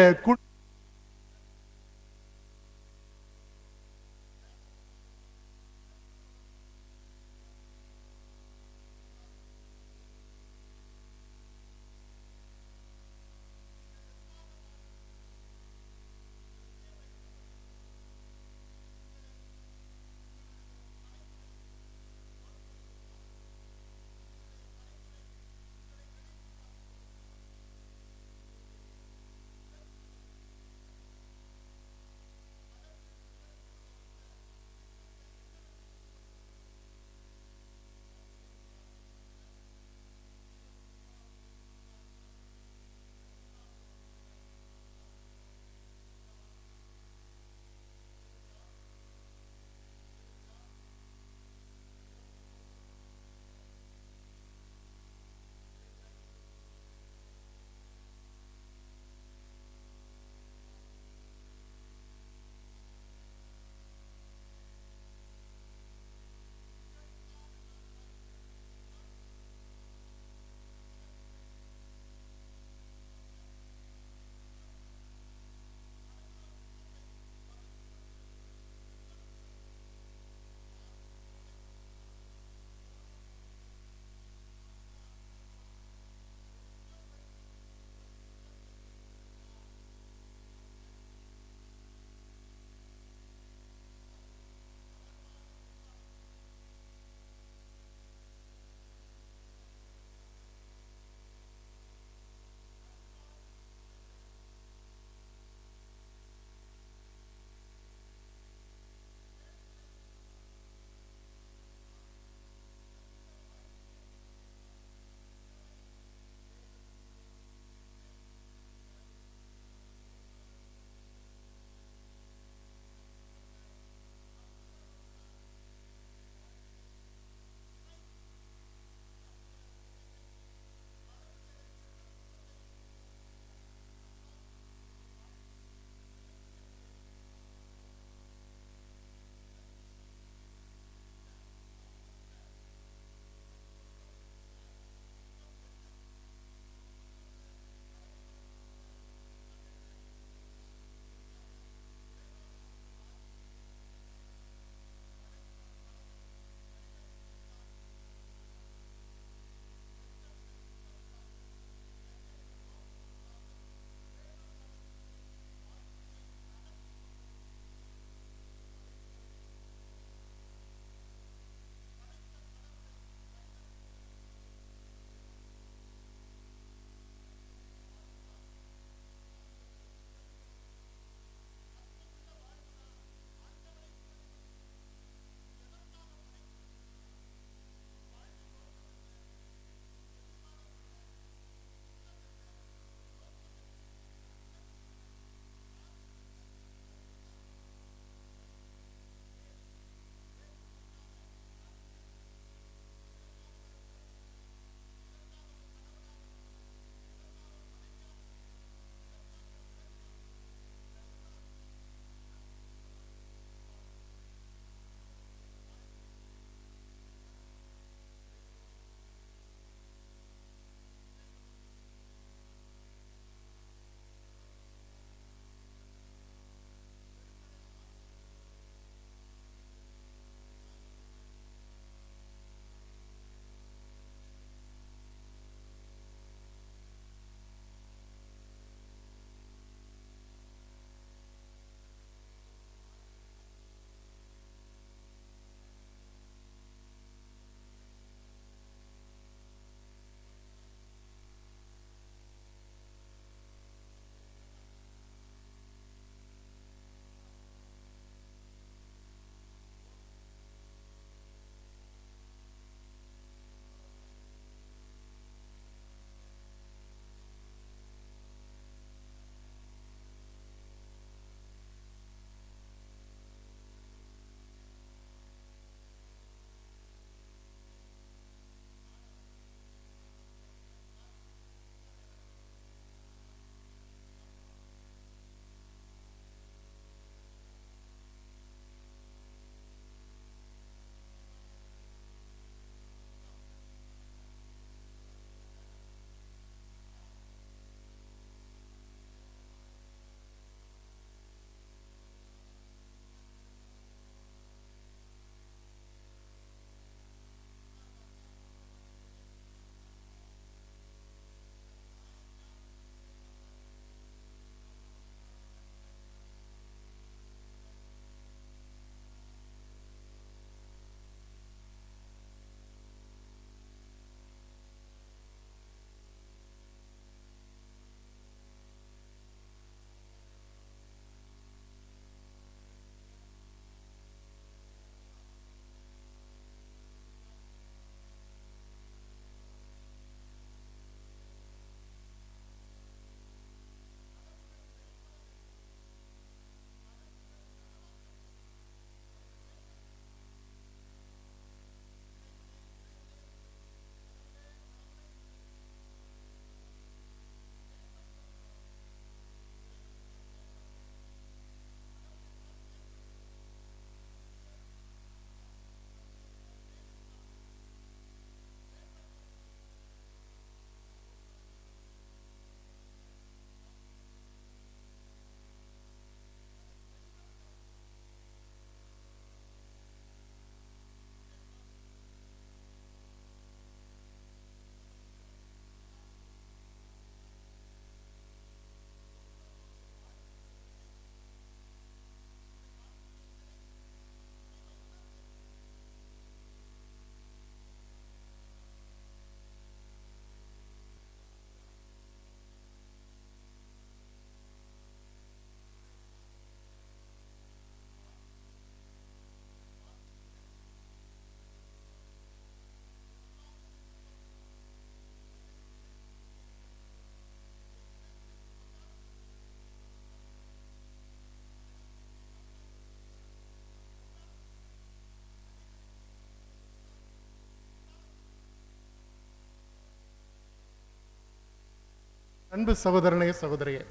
அன்பு சகோதரனே சகோதரியே,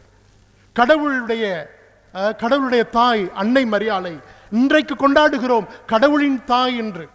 கடவுளுடைய தாய் அன்னை மரியாளை இன்றைக்கு கொண்டாடுகிறோம் கடவுளின் தாய் என்று.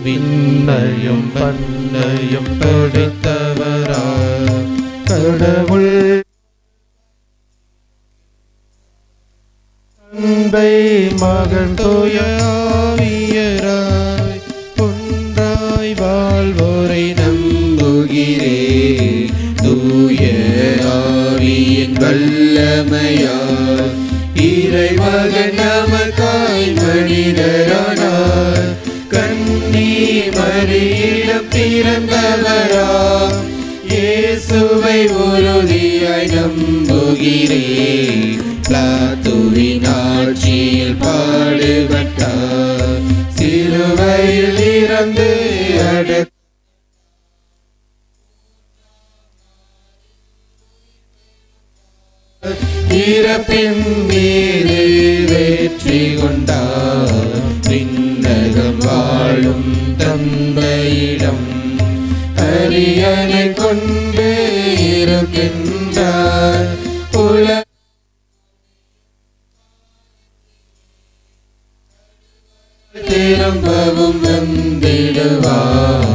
விண்ணையும் பண்ணையும் படைத்தவரா கடவுள் தந்தை மகன் தூய ஆவியராய் ஒன்றாய் வாழ்வோரை நம்புகிறேன். தூய ஆவியின் வல்லமையால் இறைமகன் நமக்காய் மனிதரானார். கன்னி மரியிடம் பிறந்தவரா இயேசுவை உறுதியாய் நம்புகிறேன். பிலாத்துவின் ஆட்சியில் பாடுபட்டார், சிலுவையில் இறந்து இறப்பின் மீது வெற்றி கொண்டார். விண்ணகம் வாழும் தந்தையிடம் அரியணை கொண்டு இருக்கின்றார். திரும்பவும் வந்திடுவார்.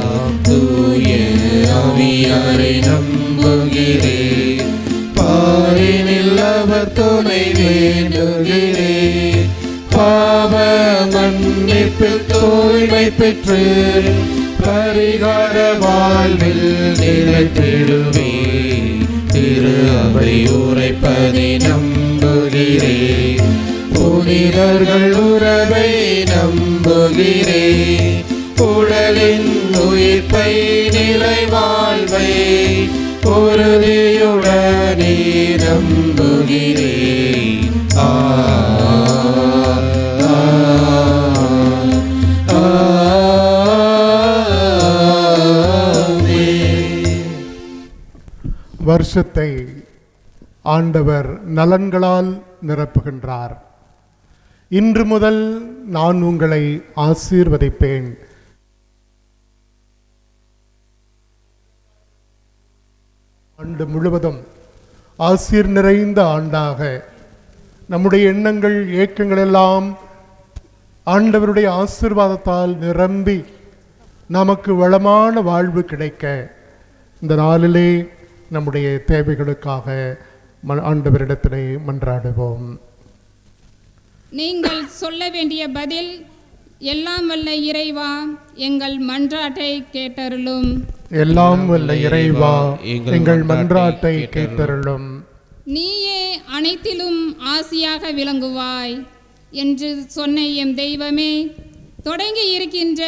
தூய ஆவியாரை நம்புகிறேன். பாரினில் அவர் துணை வேண்டுகிறேன். பாவ மன்னிப்பில் தூய்மை பெற்று பரிகார வாழ்வில் நிலைத்திடுவேன். திரு அவை உரைப்பதை நம்புகிறேன். புனிதர்கள் உறவை நம்புகிறேன். உடலின் உயிர்ப்பை நிலை வாழ்வை உறுதியுடனே நம்புகிறேன். வருஷத்தை ஆண்டவர் நலன்களால் நிரப்புகின்றார். இன்று முதல் நான் உங்களை ஆசீர்வதிப்பேன். ஆண்டு முழுவதும் ஆசீர் நிறைந்த ஆண்டாக நம்முடைய எண்ணங்கள் ஏக்கங்கள் எல்லாம் ஆண்டவருடைய ஆசீர்வாதத்தால் நிரம்பி நமக்கு வளமான வாழ்வு கிடைக்க இந்த நாளிலே நம்முடைய தேவைகளுக்காக ஆண்டவரிடத்திலே மன்றாடுவோம். நீங்கள் சொல்ல வேண்டிய பதில் எல்லாம் வல்ல இறைவா எங்கள் மன்றாட்டை கேட்டருளும். எல்லாம் வல்ல இறைவா எங்கள் மன்றாட்டை கேட்டருளும். நீயே அனைத்திலும் ஆசியாக விளங்குவாய் என்று சொன்ன எம் தெய்வமே, தொடங்கி இருக்கின்ற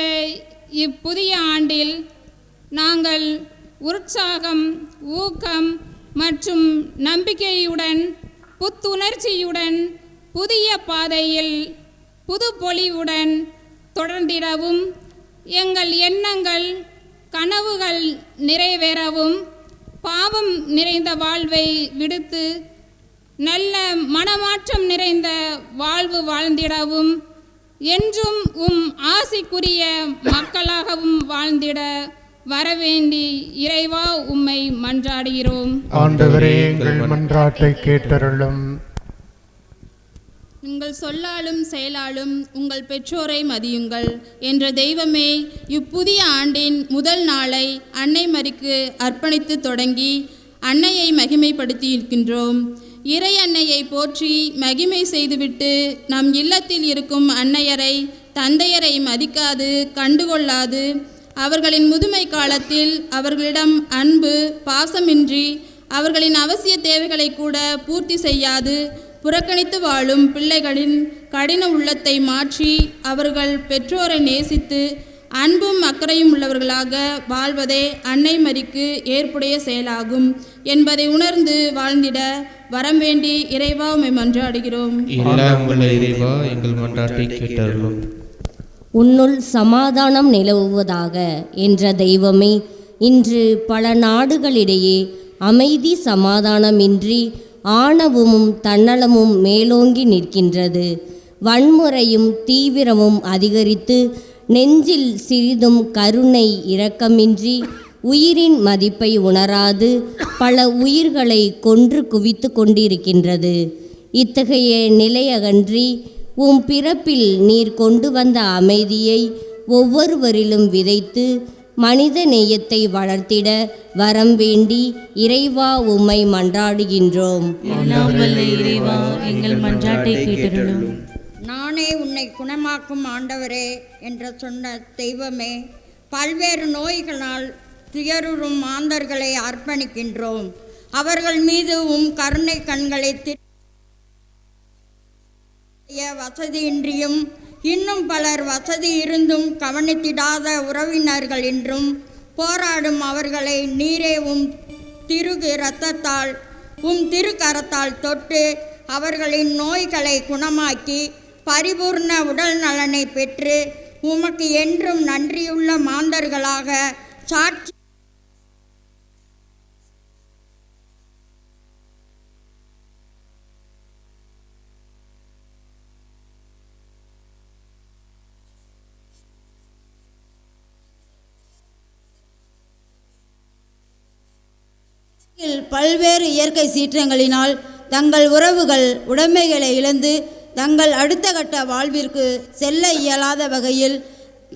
இப்புதிய ஆண்டில் நாங்கள் உற்சாகம், ஊக்கம் மற்றும் நம்பிக்கையுடன், புத்துணர்ச்சியுடன், புதிய பாதையில் புது பொலிவுடன் தொடர்ந்திடவும், எங்கள் எண்ணங்கள் கனவுகள் நிறைவேறவும், பாவம் நிறைந்த வாழ்வை விடுத்து நல்ல மனமாற்றம் நிறைந்த வாழ்வு வாழ்ந்திடவும், என்றும் ஆசிக்குரிய மக்களாகவும் வாழ்ந்திட வரவேண்டி இறைவா உம்மை மன்றாடுகிறோம். ஆண்டவரே எங்கள் மன்றாட்டை கேட்டருளும். உங்கள் சொல்லாலும் செயலாலும் உங்கள் பெற்றோரை மதியுங்கள் என்ற தெய்வமே, இப்புதிய ஆண்டின் முதல் நாளை அன்னை மரிக்கு அர்ப்பணித்து தொடங்கி அன்னையை மகிமைப்படுத்தி இருக்கின்றோம். இறை அன்னையை போற்றி மகிமை செய்துவிட்டு நம் இல்லத்தில் இருக்கும் அன்னையரை, தந்தையரை மதிக்காது கண்டுகொள்ளாது, அவர்களின் முதுமை காலத்தில் அவர்களிடம் அன்பு பாசமின்றி அவர்களின் அவசிய தேவைகளை கூட பூர்த்தி செய்யாது புறக்கணித்து வாழும் பிள்ளைகளின் கடின உள்ளத்தை மாற்றி அவர்கள் பெற்றோரை நேசித்து அன்பும் அக்கறையும் உள்ளவர்களாக வாழ்வதே அன்னை மரிக்கு ஏற்புடைய செயலாகும் என்பதை உணர்ந்து வாழ்ந்திட வரம் வேண்டி இறைவா உம்மை மன்றாடுகிறோம். எங்கள் மன்றாட்டை கேட்டருளும். உன்னுள் சமாதானம் நிலவுவதாக என்ற தெய்வமே, இன்று பல நாடுகளிடையே அமைதி சமாதானமின்றி ஆணவமும் தன்னலமும் மேலோங்கி நிற்கின்றது. வன்முறையும் தீவிரமும் அதிகரித்து நெஞ்சில் சிறிதும் கருணை இரக்கமின்றி உயிரின் மதிப்பை உணராது பல உயிர்களை கொன்று குவித்து கொண்டிருக்கின்றது. இத்தகைய நிலையகன்றி உம் பிறப்பில் நீர் கொண்டு வந்த அமைதியை ஒவ்வொருவரிலும் விதைத்து மனித நேயத்தை வளர்த்திட வரம் வேண்டி இறைவா உம்மை மன்றாடுகின்றோம். எல்லாம் வல்ல இறைவா எங்கள் மன்றாட்டை கேட்டருளும். நானே உன்னை குணமாக்கும் ஆண்டவரே என்று சொன்ன தெய்வமே, பல்வேறு நோய்களால் துயருறும் மாந்தர்களை அர்ப்பணிக்கின்றோம். அவர்கள் மீது கருணை கண்களை வசதியின்றியும் இன்னும் பலர் வசதி இருந்தும் கவனித்திடாத உறவினர்கள் என்றும் போராடும் அவர்களை நீரே திரு கரத்தால் தொட்டு அவர்களின் நோய்களை குணமாக்கி பரிபூர்ண உடல் நலனை பெற்று உமக்கு என்றும் நன்றியுள்ள மாந்தர்களாக சாட்சி பல்வேறு இயற்கை சீற்றங்களினால் தங்கள் உறவுகள் உடைமைகளை இழந்து தங்கள் அடுத்த கட்ட வாழ்விற்கு செல்ல இயலாத வகையில்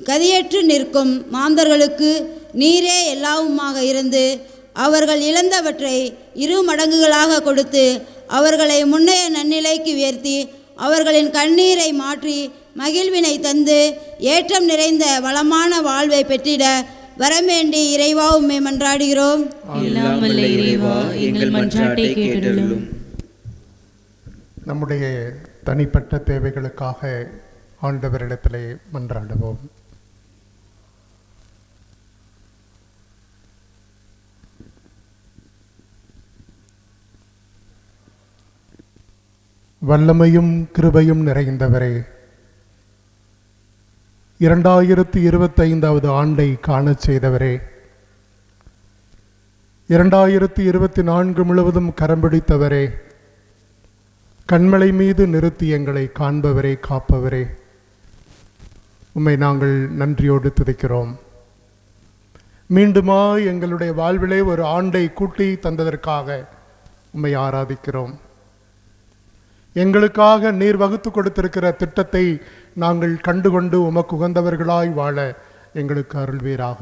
கதியற்று நிற்கும் மாந்தர்களுக்கு நீரே எல்லாவுமாக இருந்து அவர்கள் இழந்தவற்றை 2 மடங்குகளாக கொடுத்து அவர்களை முன்னைய நன்னிலைக்கு உயர்த்தி அவர்களின் கண்ணீரை மாற்றி மகிழ்வினை தந்து ஏற்றம் நிறைந்த வளமான வாழ்வை பெற்றிட வரமேண்டி இறைவா உம்மை மன்றாடுகிறோம். எல்லாம் வல்ல இறைவா எங்கள் மன்றாட்டை கேட்டருளும். நம்முடைய தனிப்பட்ட தேவைகளுக்காக ஆண்டவரிடத்திலே மன்றாடுவோம். வல்லமையும் கிருபையும் நிறைந்தவரே, 2025வது ஆண்டை காணச் செய்தவரே, 2024 முழுவதும் கரம் பிடித்தவரே, கண்மலை மீது நிறுத்தி எங்களை காண்பவரே, காப்பவரே, உம்மை நாங்கள் நன்றியோடு துதிக்கிறோம். மீண்டுமா எங்களுடைய வாழ்விலே ஒரு ஆண்டை கூட்டி தந்ததற்காக உம்மை ஆராதிக்கிறோம். எங்களுக்காக நீர் வகுத்து கொடுத்திருக்கிற திட்டத்தை நாங்கள் கண்டுகொண்டு உமக்கு உகந்தவர்களாய் வாழ எங்களுக்கு அருள்வீராக.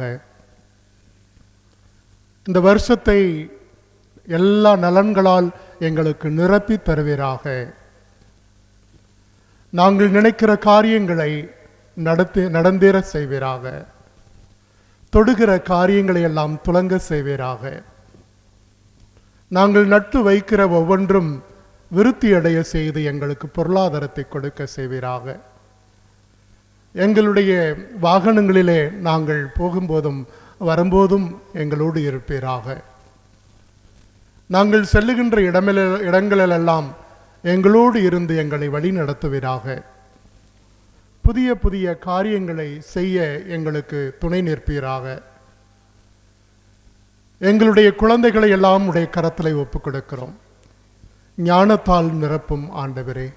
இந்த வருஷத்தை எல்லா நலன்களால் எங்களுக்கு நிரப்பி தருவீராக. நாங்கள் நினைக்கிற காரியங்களை நடந்தேற செய்வீராக. தொடுகிற காரியங்களை எல்லாம் துலங்க செய்வீராக. நாங்கள் நட்டு வைக்கிற ஒவ்வொன்றும் விருத்தி அடைய செய்து எங்களுக்கு பொருளாதாரத்தை கொடுக்க செய்வீராக. எங்களுடைய வாகனங்களிலே நாங்கள் போகும்போதும் வரும்போதும் எங்களோடு இருப்பீராக. நாங்கள் செல்லுகின்ற இடங்களிலெல்லாம் எங்களோடு இருந்து எங்களை வழி நடத்துவீராக. புதிய புதிய காரியங்களை செய்ய எங்களுக்கு துணை நிற்பீராக. எங்களுடைய குழந்தைகளை எல்லாம் உடைய கரத்திலே ஒப்புக் கொடுக்கிறோம். ஞானத்தால் நிரப்பும் ஆண்டவரே.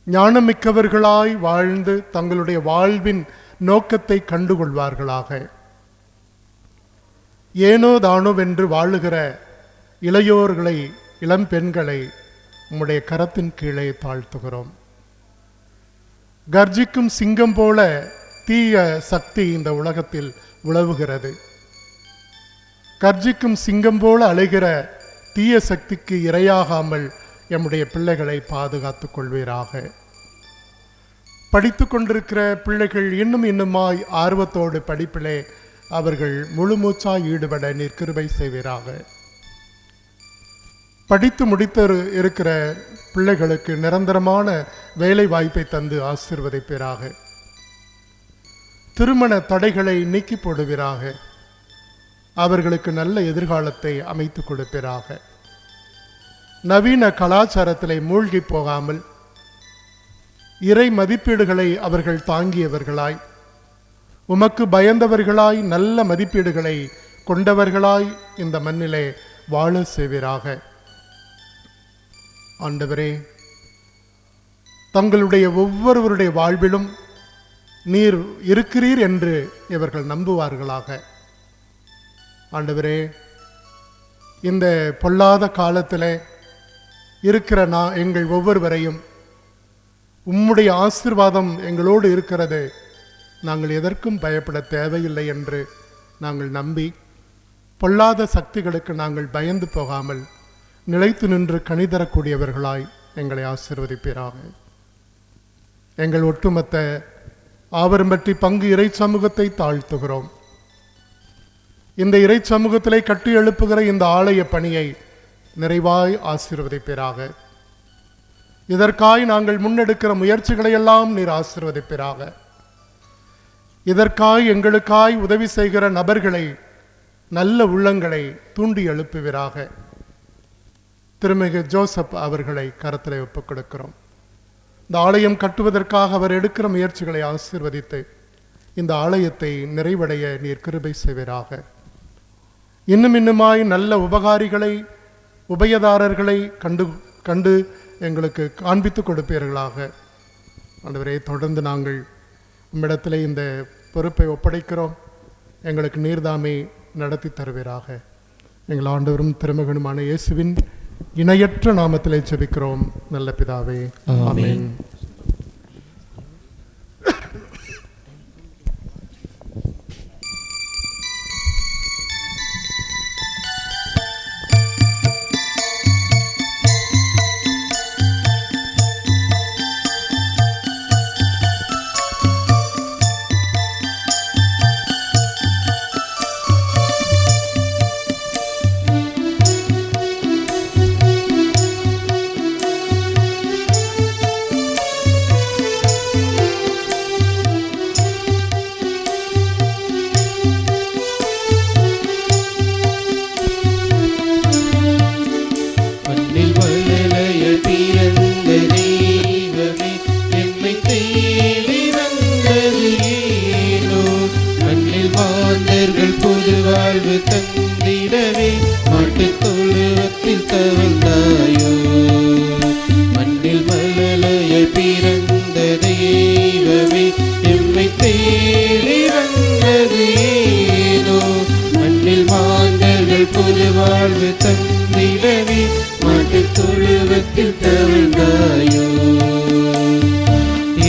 ஞானமிக்கவர்களாய் வாழ்ந்து தங்களுடைய வாழ்வின் நோக்கத்தை கண்டுகொள்வார்களாக. ஏனோ தானோ வென்று வாழுகிற இளையோர்களை, இளம் பெண்களை உம்முடைய கரத்தின் கீழே தாழ்த்துகிறோம். கர்ஜிக்கும் சிங்கம் போல தீய சக்தி இந்த உலகத்தில் உலவுகிறது. கர்ஜிக்கும் சிங்கம் போல அலைகிற தீய சக்திக்கு இரையாகாமல் எம்முடைய பிள்ளைகளை பாதுகாத்துக் கொள்வீராக. படித்து கொண்டிருக்கிற பிள்ளைகள் இன்னுமாய் ஆர்வத்தோடு படிப்பிலே அவர்கள் முழுமூச்சாய் ஈடுபட நீர் கிருபை செய்வீராக. படித்து முடித்து இருக்கிற பிள்ளைகளுக்கு நிரந்தரமான வேலை வாய்ப்பை தந்து ஆசீர்வதிப்பீராக. திருமண தடைகளை நீக்கி போடுவீராக. அவர்களுக்கு நல்ல எதிர்காலத்தை அமைத்து கொடுப்பீராக. நவீன கலாச்சாரத்திலே மூழ்கி போகாமல் இறை மதிப்பீடுகளை அவர்கள் தாங்கியவர்களாய், உமக்கு பயந்தவர்களாய், நல்ல மதிப்பீடுகளை கொண்டவர்களாய் இந்த மண்ணிலே வாழ செய்வீராக. ஆண்டவரே, தங்களுடைய ஒவ்வொருவருடைய வாழ்விலும் நீர் இருக்கிறீர் என்று இவர்கள் நம்புவார்களாக. ஆண்டவரே, இந்த பொல்லாத காலத்தில் இருக்கிற எங்கள் ஒவ்வொருவரையும் உம்முடைய ஆசீர்வாதம் எங்களோடு இருக்கிறது, நாங்கள் எதற்கும் பயப்பட தேவையில்லை என்று நாங்கள் நம்பி பொல்லாத சக்திகளுக்கு நாங்கள் பயந்து போகாமல் நிலைத்து நின்று கனிதரக்கூடியவர்களாய் எங்களை ஆசீர்வதிப்பீராக. எங்கள் ஒட்டுமொத்த ஆவரம்பற்றி பங்கு இறை சமூகத்தை தாழ்த்துகிறோம். இந்த இறை சமூகத்திலே கட்டி எழுப்புகிற இந்த ஆலய பணியை நிறைவாய் ஆசீர்வதிப்பீராக. இதற்காய் நாங்கள் முன்னெடுக்கிற முயற்சிகளை எல்லாம் நீர் ஆசீர்வதிப்பீராக. இதற்காய் எங்களுக்காய் உதவி செய்கிற நபர்களை, நல்ல உள்ளங்களை தூண்டி எழுப்புவீராக. திருமிகு ஜோசப் அவர்களை கரத்திலே ஒப்புக் கொடுக்கிறோம். இந்த ஆலயம் கட்டுவதற்காக அவர் எடுக்கிற முயற்சிகளை ஆசீர்வதித்து இந்த ஆலயத்தை நிறைவடைய நீர் கிருபை செய்வீராக. இன்னுமாய் நல்ல உபகாரிகளை, உபயதாரர்களை கண்டு எங்களுக்கு காண்பித்து கொடுப்பீர்களாக. ஆண்டவரே, தொடர்ந்து நாங்கள் உம்மிடத்திலே இந்த பொறுப்பை ஒப்படைக்கிறோம். எங்களுக்கு நீர்தாமே நடத்தி தருவீராக. எங்கள் ஆண்டவரும் திருமகனுமான இயேசுவின் இணையற்ற நாமத்திலே ஜெபிக்கிறோம் நல்ல பிதாவே, ஆமென். புதுவாய் வாழ்வு தந்திடவே மாட்டுத் தொழுவத்தில் தவழ்ந்தாயோ. மண்ணில் மழலையாய் பிறந்த தெய்வமே எம்மை தேடி வந்தது ஏனோ. மண்ணில் மாந்தர்கள் புது வாழ்வு தந்திடவே மாட்டுத் தொழுவத்தில் தவழ்ந்தாயோ.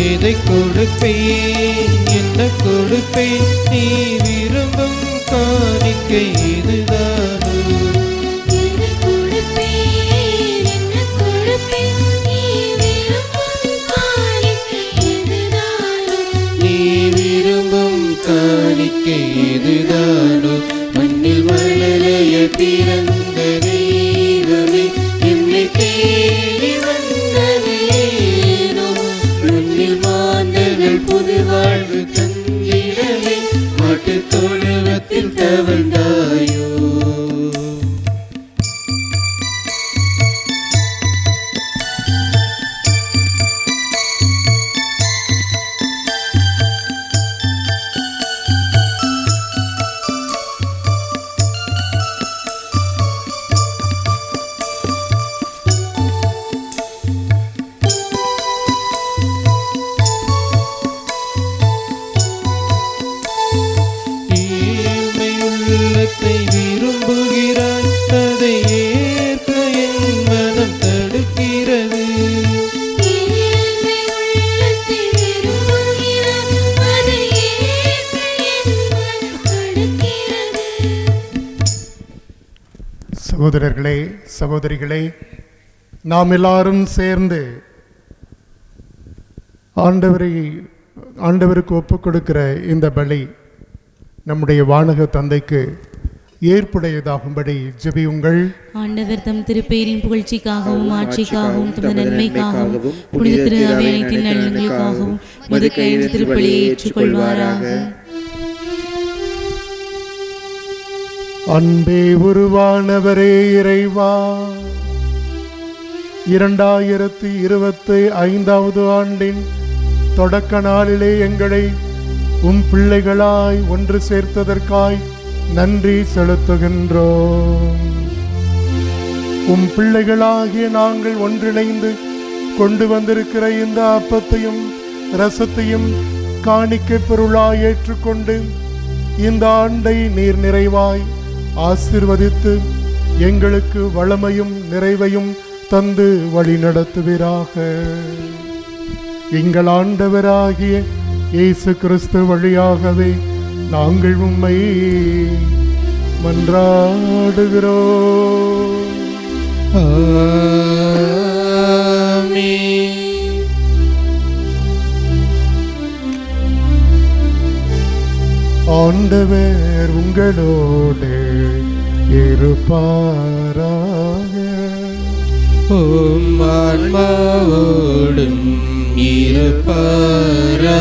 எதை கொடுப்பேன் என்ன கொடுப்பேன் நீ விரும்பும் காணிக்கை இதுதானோ. நீ விரும்பும் காணிக்கை இதுதானோ. மண்ணில் மழலைய பிறந்த தெய்வமே என்னை தேடி வந்தது ஏனோ. மண்ணில் மாந்தர்கள் புது வாழ்வு தந்திடவே மாட்டுத் தொழுவத்தில் தவழ்ந்தாயோ. விரும்புகிறாய் அதை ஏற்க என் மனம் தடுக்கிறது. சகோதரர்களே சகோதரிகளே, நாம் எல்லாரும் சேர்ந்து ஆண்டவருக்கு ஒப்புக் கொடுக்கிற இந்த பலி நம்முடைய வானக தந்தைக்கு ஏற்புடையதாகும்படி ஜெபியுங்கள். ஆண்டவர் தம் திருப்பெயரின் புகழ்ச்சிக்காகவும் ஆட்சிக்காகவும் தமது நன்மைக்காகவும் புனித திரு அவை அனைத்தின் நலன்களுக்காகவும் மது கையில் திருப்பலியை ஏற்றுக்கொள்வாராக. அன்பே உருவானவரே இறைவா, 2025 ஆண்டின் தொடக்க நாளிலே எங்களை உம் பிள்ளைகளாய் ஒன்று சேர்த்ததற்காய் நன்றி செலுத்துகின்றோம். உம் பிள்ளைகளாகிய நாங்கள் ஒன்றிணைந்து கொண்டு வந்திருக்கிற இந்த அப்பத்தையும் இரசத்தையும் காணிக்கை பொருளாய் ஏற்றுக்கொண்டு இந்த ஆண்டை நீர் நிறைவாய் ஆசீர்வதித்து எங்களுக்கு வளமையும் நிறைவையும் தந்து வழி நடத்துவீராக. எங்கள் ஆண்டவராகிய இயேசு கிறிஸ்து வழியாகவே நாங்கள் உம்மை மன்றாடுகிறோம். ஆமென். ஆண்டவர் உங்களோடு இருப்பாராக. உம் ஆன்மாவோடும் இருப்பாராக.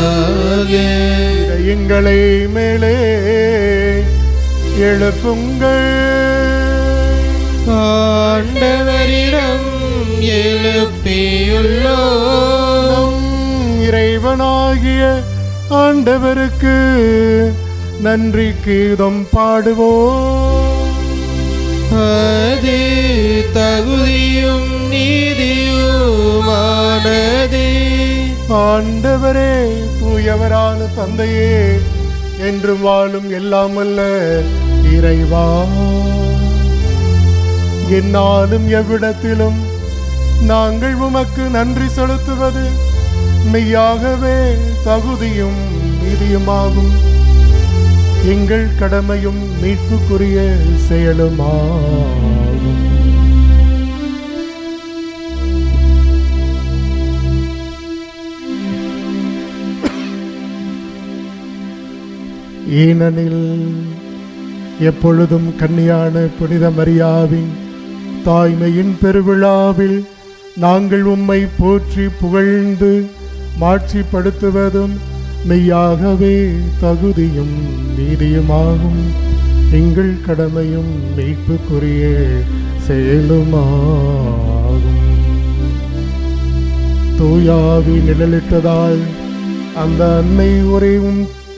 எங்களை மேலே எழுப்புங்கள். ஆண்டவரிடம் எழுப்பியுள்ளோம். இறைவனாகிய ஆண்டவருக்கு நன்றி கீதம் பாடுவோம். அது தகுதியும் நீதியுமானதே. ஆண்டவரே, தூயவரான தந்தையே, என்றும் வாழும் எல்லாம் அல்ல இறைவா, என்னாலும் எவ்விடத்திலும் நாங்கள் உமக்கு நன்றி செலுத்துவது மெய்யாகவே தகுதியும் நீதியுமாகும். எங்கள் கடமையும் மீட்புக்குரிய செயலுமாகும். ஏனெனில் எப்பொழுதும் கன்னியான புனித மரியாவின் தாய்மையின் பெருவிழாவில் நாங்கள் உம்மை போற்றி புகழ்ந்து மாட்சிப்படுத்துவதும் மெய்யாகவே தகுதியும் நீதியுமாகும். எங்கள் கடமையும் மீட்புக்குரிய செயலுமாகும். தூயாவி நிழலிட்டதால் அந்த அன்னை ஒரே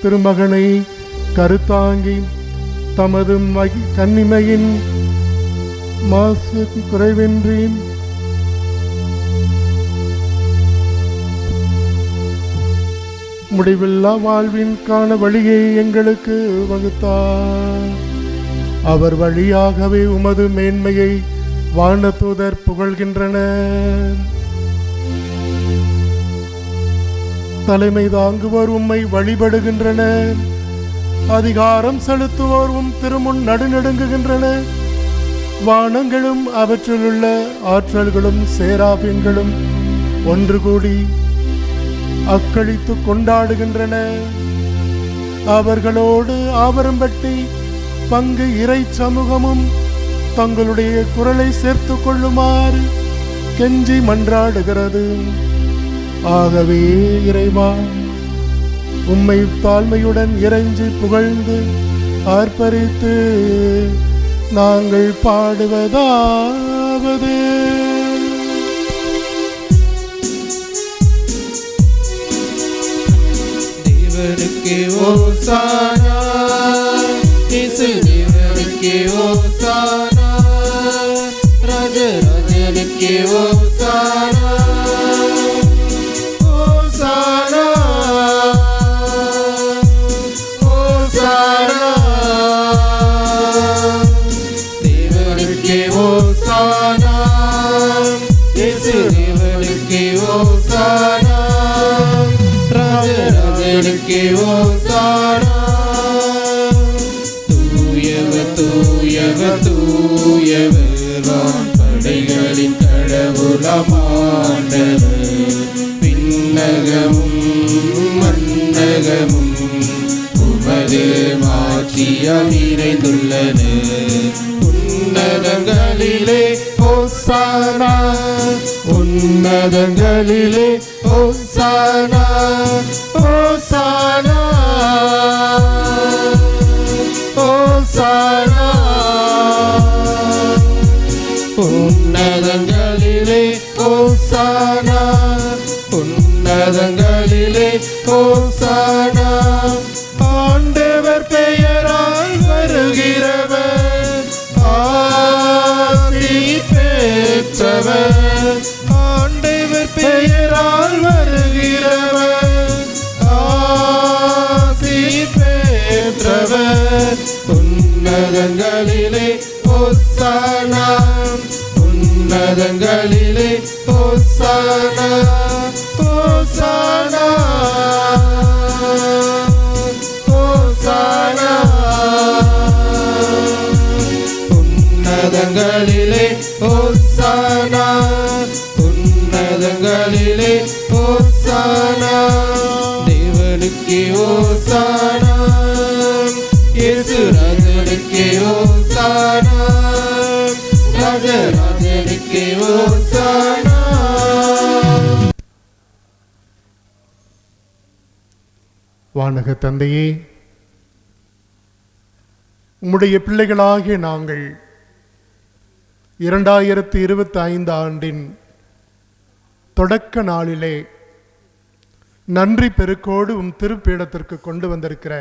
திருமகனை கருத்தாங்கி தமது கன்னிமையின் மாசு குறைவின்றி முடிவில்லா வாழ்வின்கான வழியை எங்களுக்கு வகுத்தார். அவர் வழியாகவே உமது மேன்மையை வானதூதர் புகழ்கின்றனர். தலைமை தாங்குவோர் உம்மை வழிபடுகின்றனர். அதிகாரம் செலுத்துவோர் உம் திருமுன் நடுநடுங்குகின்றனர். வானங்களும் அவற்றிலுள்ள ஆற்றல்களும் சேராபின்களும் ஒன்று கூடி அக்களித்து கொண்டாடுகின்றன. அவர்களோடு ஆவரம்பட்டி பங்கு இறை சமூகமும் தங்களுடைய குரலை சேர்த்து கொள்ளுமாறு கெஞ்சி மன்றாடுகிறது. ஆகவே இறைவா, உம்மை தாழ்மையுடன் இறைஞ்சி புகழ்ந்து ஆர்ப்பரித்து நாங்கள் பாடுவதாவது: தேவனுக்கே ஓசானா, இயேசு தேவனுக்கே ஓசானா, ராஜராஜனுக்கே ஓசானா, ஓசானா, ஓசானா. தேவனுக்கே ஓசானா, இயேசு தேவனுக்கே ஓசானா, ராஜராஜனுக்கே ஓசானா. தூயவர் தூயவர் தூயவர் வான்படைகளின் கடவுளமாண்டவர். விண்ணகமும் மண்ணகமும் உமது மாட்சியால் நிறைந்துள்ளன. உன்னதங்களிலே ஓசானா, உன்னதங்களிலே ஓசானா, ஓசானா, ஓசானா. உன்னதங்களிலே ஓசானா, உன்னதங்களிலே ஓசானா. ஆண்டவர் பெயரால் வருகிறவர் ஆசி பெற்றவர். ஆண்டவர் பெயரால் வருகிறவர் ஆசி பெற்றவர். உன்னதங்களிலே ஓசானா, உன்னதங்களிலே ஓசானா, ஓசானா, ஓசானா. உன்னதங்களிலே ஓசானா, உன்னதங்களிலே ஓசானா. தேவனுக்கே ஓசானா, இயேசு ராஜனுக்கே ஓசானா, ராஜராஜனுக்கே ஓசானா. வானக தந்தையே, உம்முடைய பிள்ளைகளாகிய நாங்கள் 2025 ஆண்டின் தொடக்க நாளிலே நன்றி பெருக்கோடு திருப்பீடத்திற்கு கொண்டு வந்திருக்கிற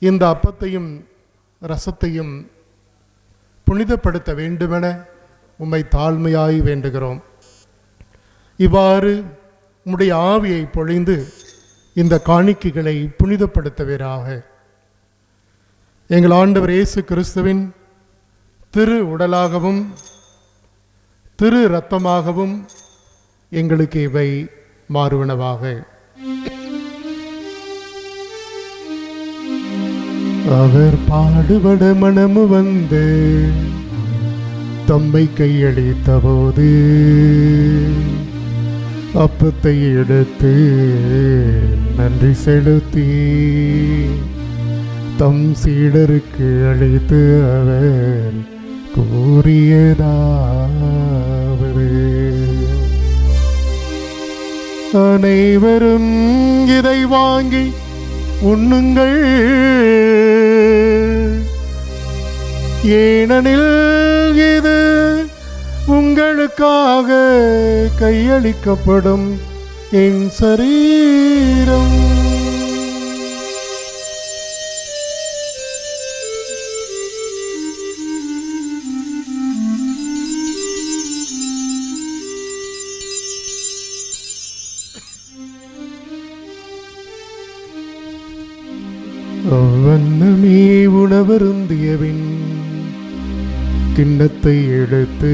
இந்த அப்பத்தையும் ரசத்தையும் புனிதப்படுத்த வேண்டுமென உம்மை தாழ்மையாய் வேண்டுகிறோம். இவ்வாறு உம்முடைய ஆவியை பொழிந்து இந்த காணிக்கைகளை புனிதப்படுத்துவீராக. எங்கள் ஆண்டவர் இயேசு கிறிஸ்துவின் திரு உடலாகவும் திரு இரத்தமாகவும் எங்களுக்கு இவை மாறுவனவாக. அவர் பாடுபட மனமு வந்து தம்மை கையளித்த போது அப்பத்தை எடுத்து நன்றி செலுத்தி தம் சீடருக்கு அளித்து அவர் கூறியதாவது: அனைவரும் இதை வாங்கி உண்ணுங்கள், ஏனெனில் இது உங்களுக்காக கையளிக்கப்படும் என் சரீரம். அவ்வண்ணமே உணவருந்தியவின் கிண்ணத்தை எடுத்து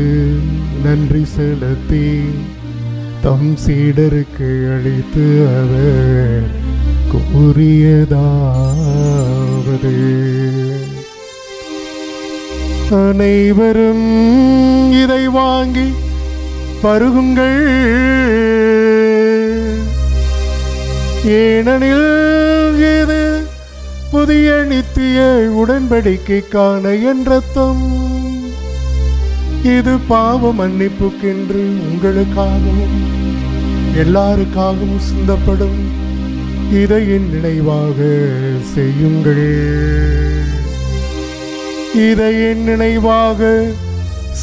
நன்றி செலுத்தி தம் சீடருக்கு அளித்து அவர் கூறியதாவது: அனைவரும் இதை வாங்கி பருகுங்கள், ஏனெனில் இது புதிய நித்திய உடன்படிக்கைக்கான என் இரத்தம். இது பாவ மன்னிப்புக்கென்று உங்களுக்காகவும் எல்லாருக்காகவும் சிந்தப்படும். இதை என் நினைவாக செய்யுங்கள். இதை என் நினைவாக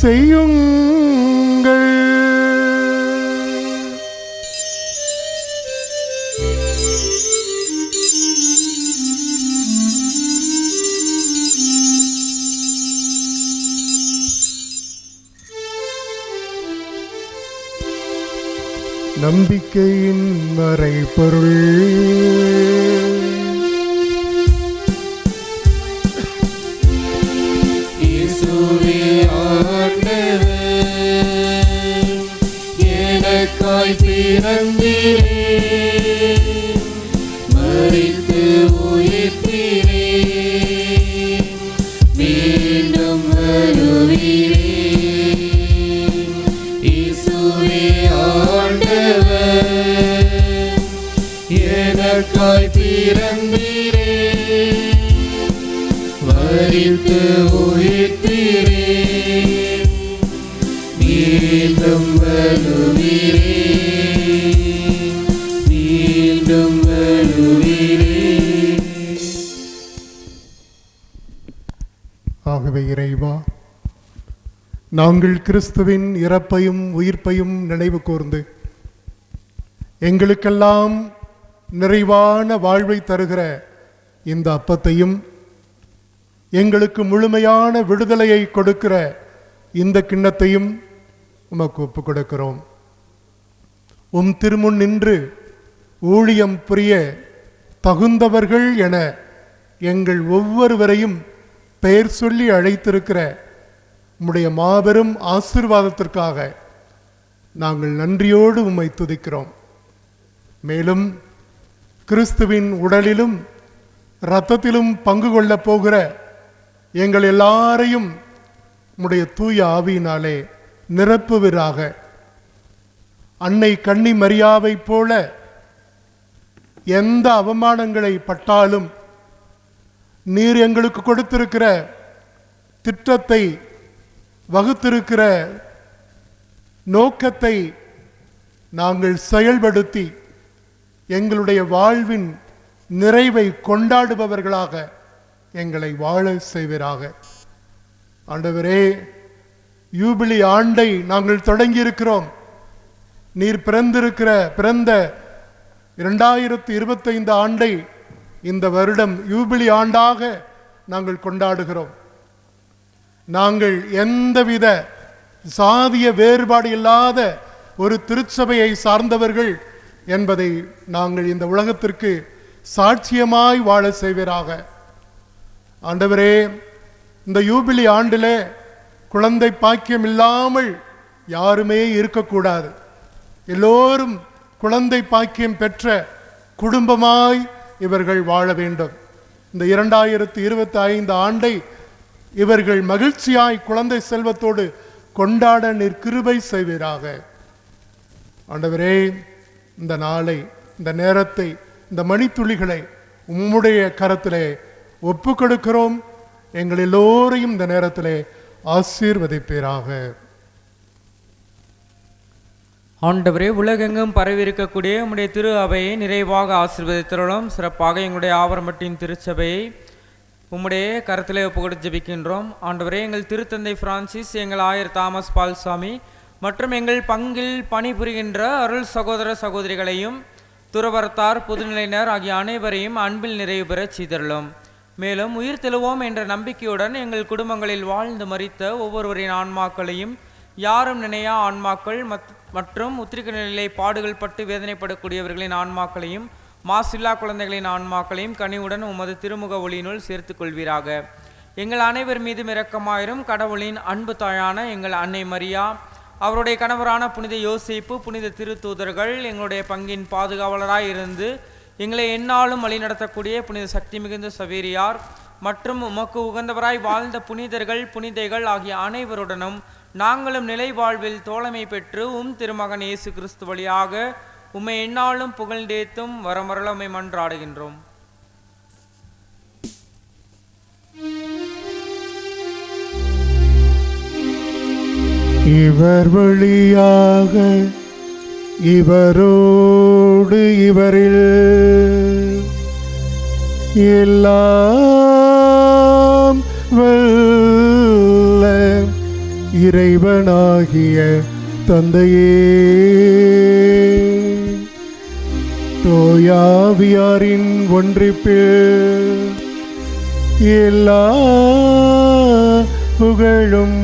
செய்யுங்கள். நம்பிக்கையின் மறைபொருள். இயேசுவே ஆண்டவர், எனக்காய் பிறந்தீரே, மரித்து உயிர்த்தீரே, மீண்டும் வருவீரே. இயேசுவே ஆண்டவர், எனக்காய் பிறந்தீரே, மரித்து உயிர்த்தீரே, மீண்டும் வருவீரே, மீண்டும் வருவீரே. ஆகவே இறைவா, நாங்கள் கிறிஸ்துவின் இறப்பையும் உயிர்ப்பையும் நினைவு கூர்ந்து எங்களுக்கெல்லாம் நிறைவான வாழ்வை தருகிற இந்த அப்பத்தையும் எங்களுக்கு முழுமையான விடுதலையை கொடுக்கிற இந்த கிண்ணத்தையும் உமக்கு ஒப்புக் கொடுக்கிறோம். உம் திருமுன் நின்று ஊழியம் புரிய தகுந்தவர்கள் என எங்கள் ஒவ்வொருவரையும் பெயர் சொல்லி அழைத்திருக்கிற உம்முடைய மாபெரும் ஆசீர்வாதத்திற்காக நாங்கள் நன்றியோடு உம்மை துதிக்கிறோம். மேலும் கிறிஸ்துவின் உடலிலும் இரத்தத்திலும் பங்கு கொள்ளப் போகிற எங்கள் எல்லாரையும் உம்முடைய தூய ஆவியினாலே நிரப்புவீராக. அன்னை கன்னி மரியாவைப் போல எந்த அவமானங்களை பட்டாலும் நீர் எங்களுக்கு கொடுத்திருக்கிற திட்டத்தை, வகுத்திருக்கிற நோக்கத்தை நாங்கள் செயல்படுத்தி எங்களுடைய வாழ்வின் நிறைவை கொண்டாடுபவர்களாக எங்களை வாழ செய்வீராக. ஆண்டவரே, யூபிலி ஆண்டை நாங்கள் தொடங்கியிருக்கிறோம். நீர் பிறந்த 2025 ஆண்டை இந்த வருடம் யூபிலி ஆண்டாக நாங்கள் கொண்டாடுகிறோம். நாங்கள் எந்தவித சாதிய வேறுபாடு இல்லாத ஒரு திருச்சபையை சார்ந்தவர்கள் என்பதை நாங்கள் இந்த உலகத்திற்கு சாட்சியமாய் வாழ செய்வீராக. ஆண்டவரே, இந்த யூபிலி ஆண்டிலே குழந்தை பாக்கியம் இல்லாமல் யாருமே இருக்கக்கூடாது. எல்லோரும் குழந்தை பாக்கியம் பெற்ற குடும்பமாய் இவர்கள் வாழ வேண்டும். இந்த 2025 ஆண்டை இவர்கள் மகிழ்ச்சியாய் குழந்தை செல்வத்தோடு கொண்டாட நீர் கிருபை செய்வீராக. ஆண்டவரே, இந்த நாளை, இந்த நேரத்தை, இந்த மணித்துளிகளை உம்முடைய கரத்திலே ஒப்பு கொடுக்கிறோம். எங்கள் எல்லோரையும் இந்த நேரத்திலே ஆசீர்வதிப்பீராக. ஆண்டவரே, உலகெங்கும் பரவியிருக்கக்கூடிய உம்முடைய திரு அவையை நிறைவாக ஆசீர்வதித்தருளும். சிறப்பாக எங்களுடைய ஆவரம்பட்டின் திருச்சபையை உம்முடைய கரத்திலே ஒப்புக்கொடுத்து ஜெபிக்கின்றோம். ஆண்டவரே, எங்கள் திருத்தந்தை பிரான்சிஸ், எங்கள் ஆயர் தாமஸ் பால்சாமி மற்றும் எங்கள் பங்கில் பணிபுரிகின்ற அருள் சகோதர சகோதரிகளையும் துறவரத்தார், புதுநிலையினர் ஆகிய அனைவரையும் அன்பில் நிறைவு பெறச் செய்தருளும். மேலும் உயிர் தெழுவோம் என்ற நம்பிக்கையுடன் எங்கள் குடும்பங்களில் வாழ்ந்து மரித்த ஒவ்வொருவரின் ஆன்மாக்களையும், யாரும் நினையா ஆன்மாக்கள் மற்றும் உத்திரிக்க நிலை பாடுகள் பட்டு வேதனைப்படக்கூடியவர்களின் ஆன்மாக்களையும் மாசில்லா குழந்தைகளின் ஆன்மாக்களையும் கனிவுடன் உமது திருமுக ஒளியினுள் சேர்த்துக் கொள்வீராக. எங்கள் அனைவர் மீதும் இரக்கமாயிரும். கடவுளின் அன்பு தாயான எங்கள் அன்னை மரியா, அவருடைய கணவரான புனித யோசேப்பு, புனித திருத்தூதர்கள், எங்களுடைய பங்கின் பாதுகாவலராய் இருந்து எங்களை எந்நாளும் வழிநடத்தக்கூடிய புனித சக்தி மிகுந்த சவேரியார் மற்றும் உமக்கு உகந்தவராய் வாழ்ந்த புனிதர்கள் புனிதைகள் ஆகிய அனைவருடனும் நாங்களும் நிலை வாழ்வில் தோழமை பெற்று திருமகன் இயேசு கிறிஸ்து வழியாக உம்மை எந்நாளும் புகழ்ந்தேத்தும் வரமரள உம்மை மன்றாடுகின்றோம். இவர் வழியாக இவரோடு இவரில் எல்லாம் வல்ல இறைவனாகிய தந்தையே, தூயாவியாரின் ஒன்றிப்பில் எல்லா புகழும்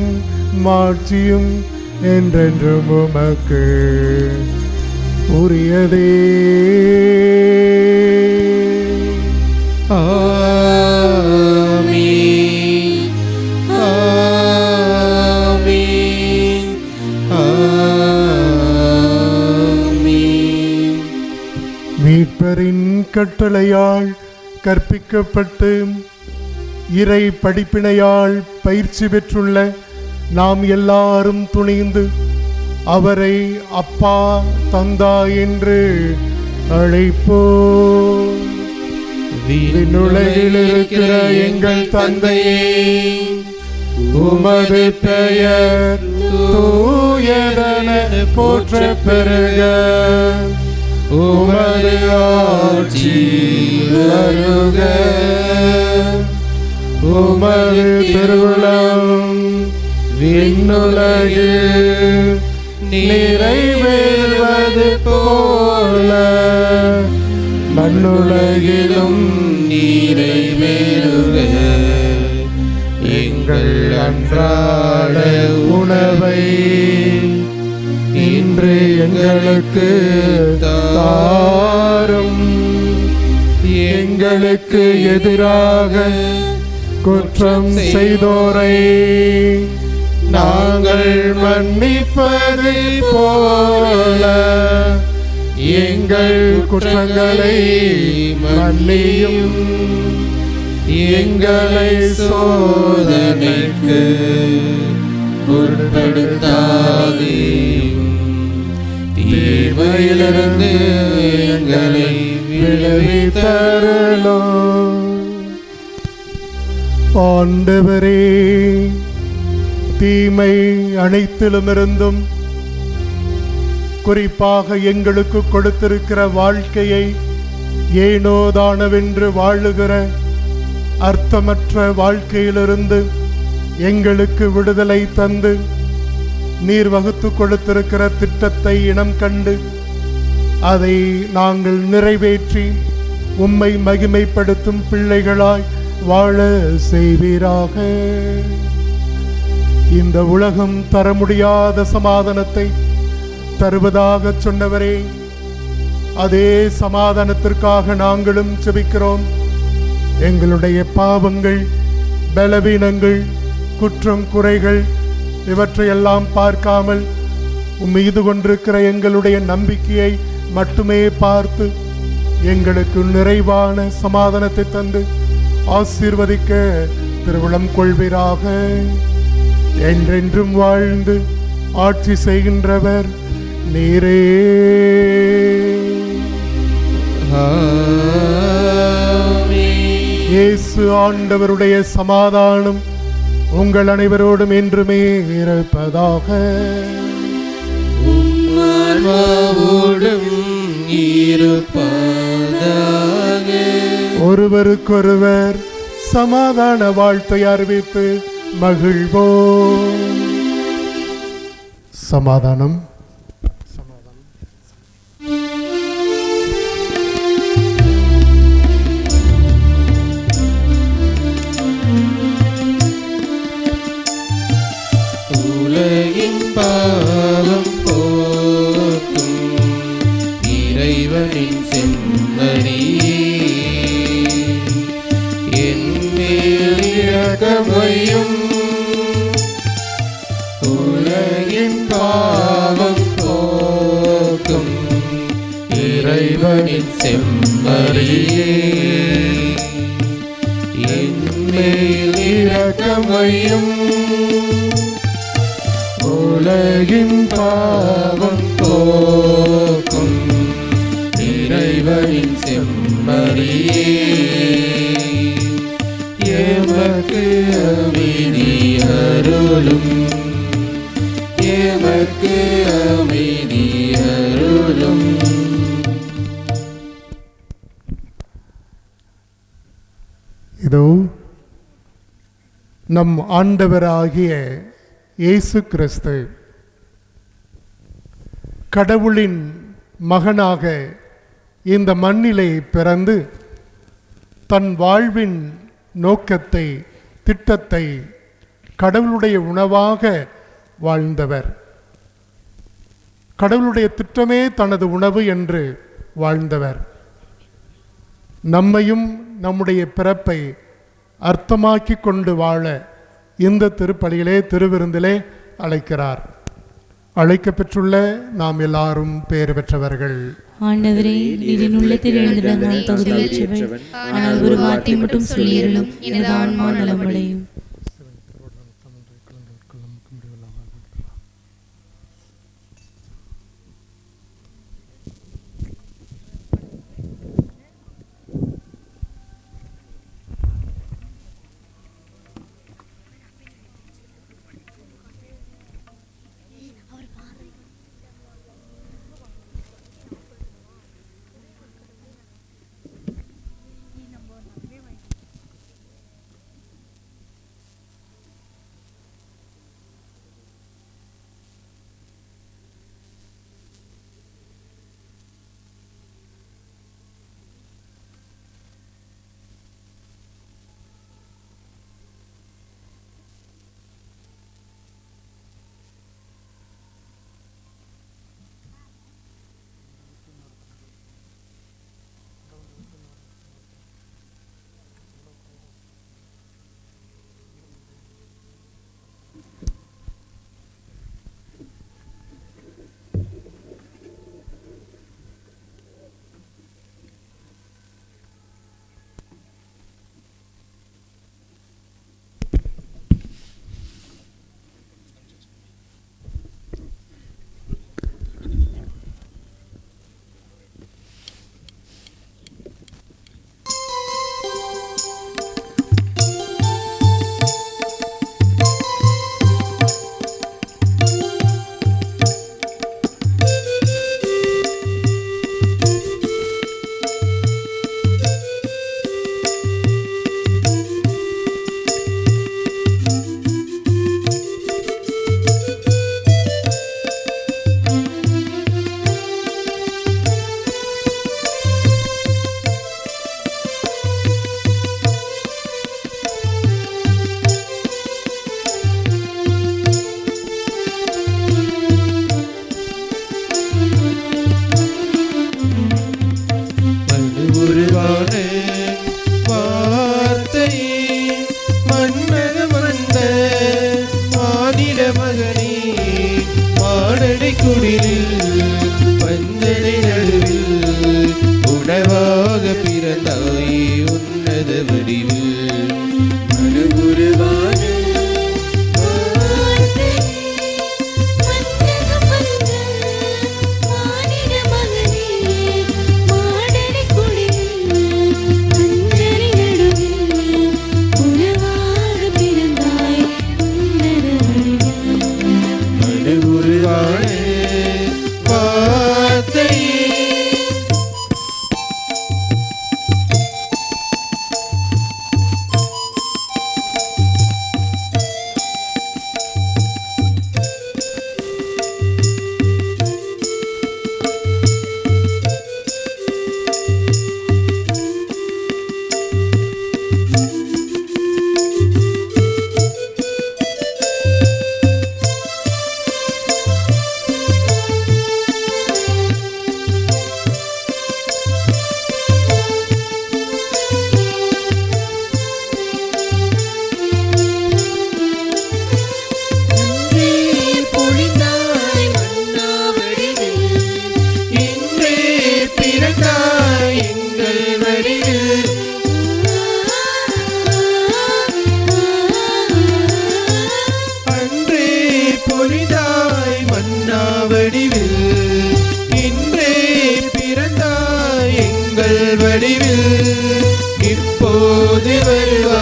மாட்சியும் என்றென்றும் உமக்கு உரியதே. ஆமென், ஆமென், ஆமென். மீட்பரின் கட்டளையால் கற்பிக்கப்பட்டு இறை படிப்பினையால் பயிற்சி பெற்றுள்ள நாம் எல்லாரும் துணிந்து அவரை அப்பா தந்தா என்று அழைப்போம். விண்ணுலகில் இருக்கிற எங்கள் தந்தையே, உமது பெயர் தூயதென போற்றப் பெறுக. உமது ஆட்சி வருக. உமது திருவுளம் விண்ணுலகில் நிறைவேறுவது போல மண்ணுலகிலும் நிறைவேறுக. எங்கள் அன்றாட உணவை இன்று எங்களுக்கு தாரும். எங்களுக்கு எதிராக குற்றம் செய்தோரை நாங்கள் மன்னிப்பது போல எங்கள் குற்றங்களை மன்னியும். எங்களை சோதனைக்கு உட்படுத்தாதேயும், தீமையிலிருந்து எங்களை விடுவித்தருளும். ஆண்டவரே, தீமை அனைத்திலுமிருந்தும் குறிப்பாக எங்களுக்கு கொடுத்திருக்கிற வாழ்க்கையை ஏனோதானவென்று வாழுகிற அர்த்தமற்ற வாழ்க்கையிலிருந்து எங்களுக்கு விடுதலை தந்து நீர் வகுத்து கொடுத்திருக்கிற திட்டத்தை இனம் கண்டு அதை நாங்கள் நிறைவேற்றி உம்மை மகிமைப்படுத்தும் பிள்ளைகளாய் வாழ செய்வீராக. இந்த உலகம் தர முடியாத சமாதானத்தை தருவதாக சொன்னவரே, அதே சமாதானத்திற்காக நாங்களும் ஜெபிக்கிறோம். எங்களுடைய பாவங்கள், பலவீனங்கள், குற்றம் குறைகள் இவற்றையெல்லாம் பார்க்காமல் உம்மீது கொண்டிருக்கிற எங்களுடைய நம்பிக்கையை மட்டுமே பார்த்து எங்களுக்கு நிறைவான சமாதானத்தை தந்து ஆசீர்வதிக்க திருவுளம் கொள்வீராக. என்றென்றும் வாழ்ந்து ஆட்சி செய்கின்றவர் நீரே. இயேசு ஆண்டவருடைய சமாதானம் உங்கள் அனைவரோடும் என்றுமே இருப்பதாக. ஒருவருக்கொருவர் சமாதான வாழ்த்தை அறிவித்து மகிழ்வோம். சமாதானம். உலகின் பாவம் போக்கும் இறைவனின் செம்மறி மேல் இரக்கமையும் உலகின் பாவம் போக்கும் இறைவனின் செம்மறியே என் மேல் இரக்கமையும் உலகின் பாவம் போக்கும் இறைவனின் செம்மறியே எமக்கு அமைதி அருளும் எமக்கு அமைதி அருளும். இதோ நம் ஆண்டவராகிய இயேசு கிறிஸ்து கடவுளின் மகனாக இந்த மண்ணிலே பிறந்து தன் வாழ்வின் நோக்கத்தை திட்டத்தை கடவுளுடைய உணவாக வாழ்ந்தவர். கடவுளுடைய திட்டமே தனது உணவு என்று வாழ்ந்தவர். நம்மையும் நம்முடைய பிறப்பை அர்த்தமாக்கி கொண்டு வாழ இந்த திருப்பலியிலே திருவிருந்திலே அழைக்கிறார். அழைக்கப்பெற்றுள்ள நாம் எல்லாரும் பேறு பெற்றவர்கள். ஆண்டவரே, நீரின் உள்ளத்தில் எழுந்திட நான் தகுதியற்றவன். ஆனால் ஒரு வார்த்தை மட்டும் சொல்லியருளும், எனது ஆன்மா நலமடையும்.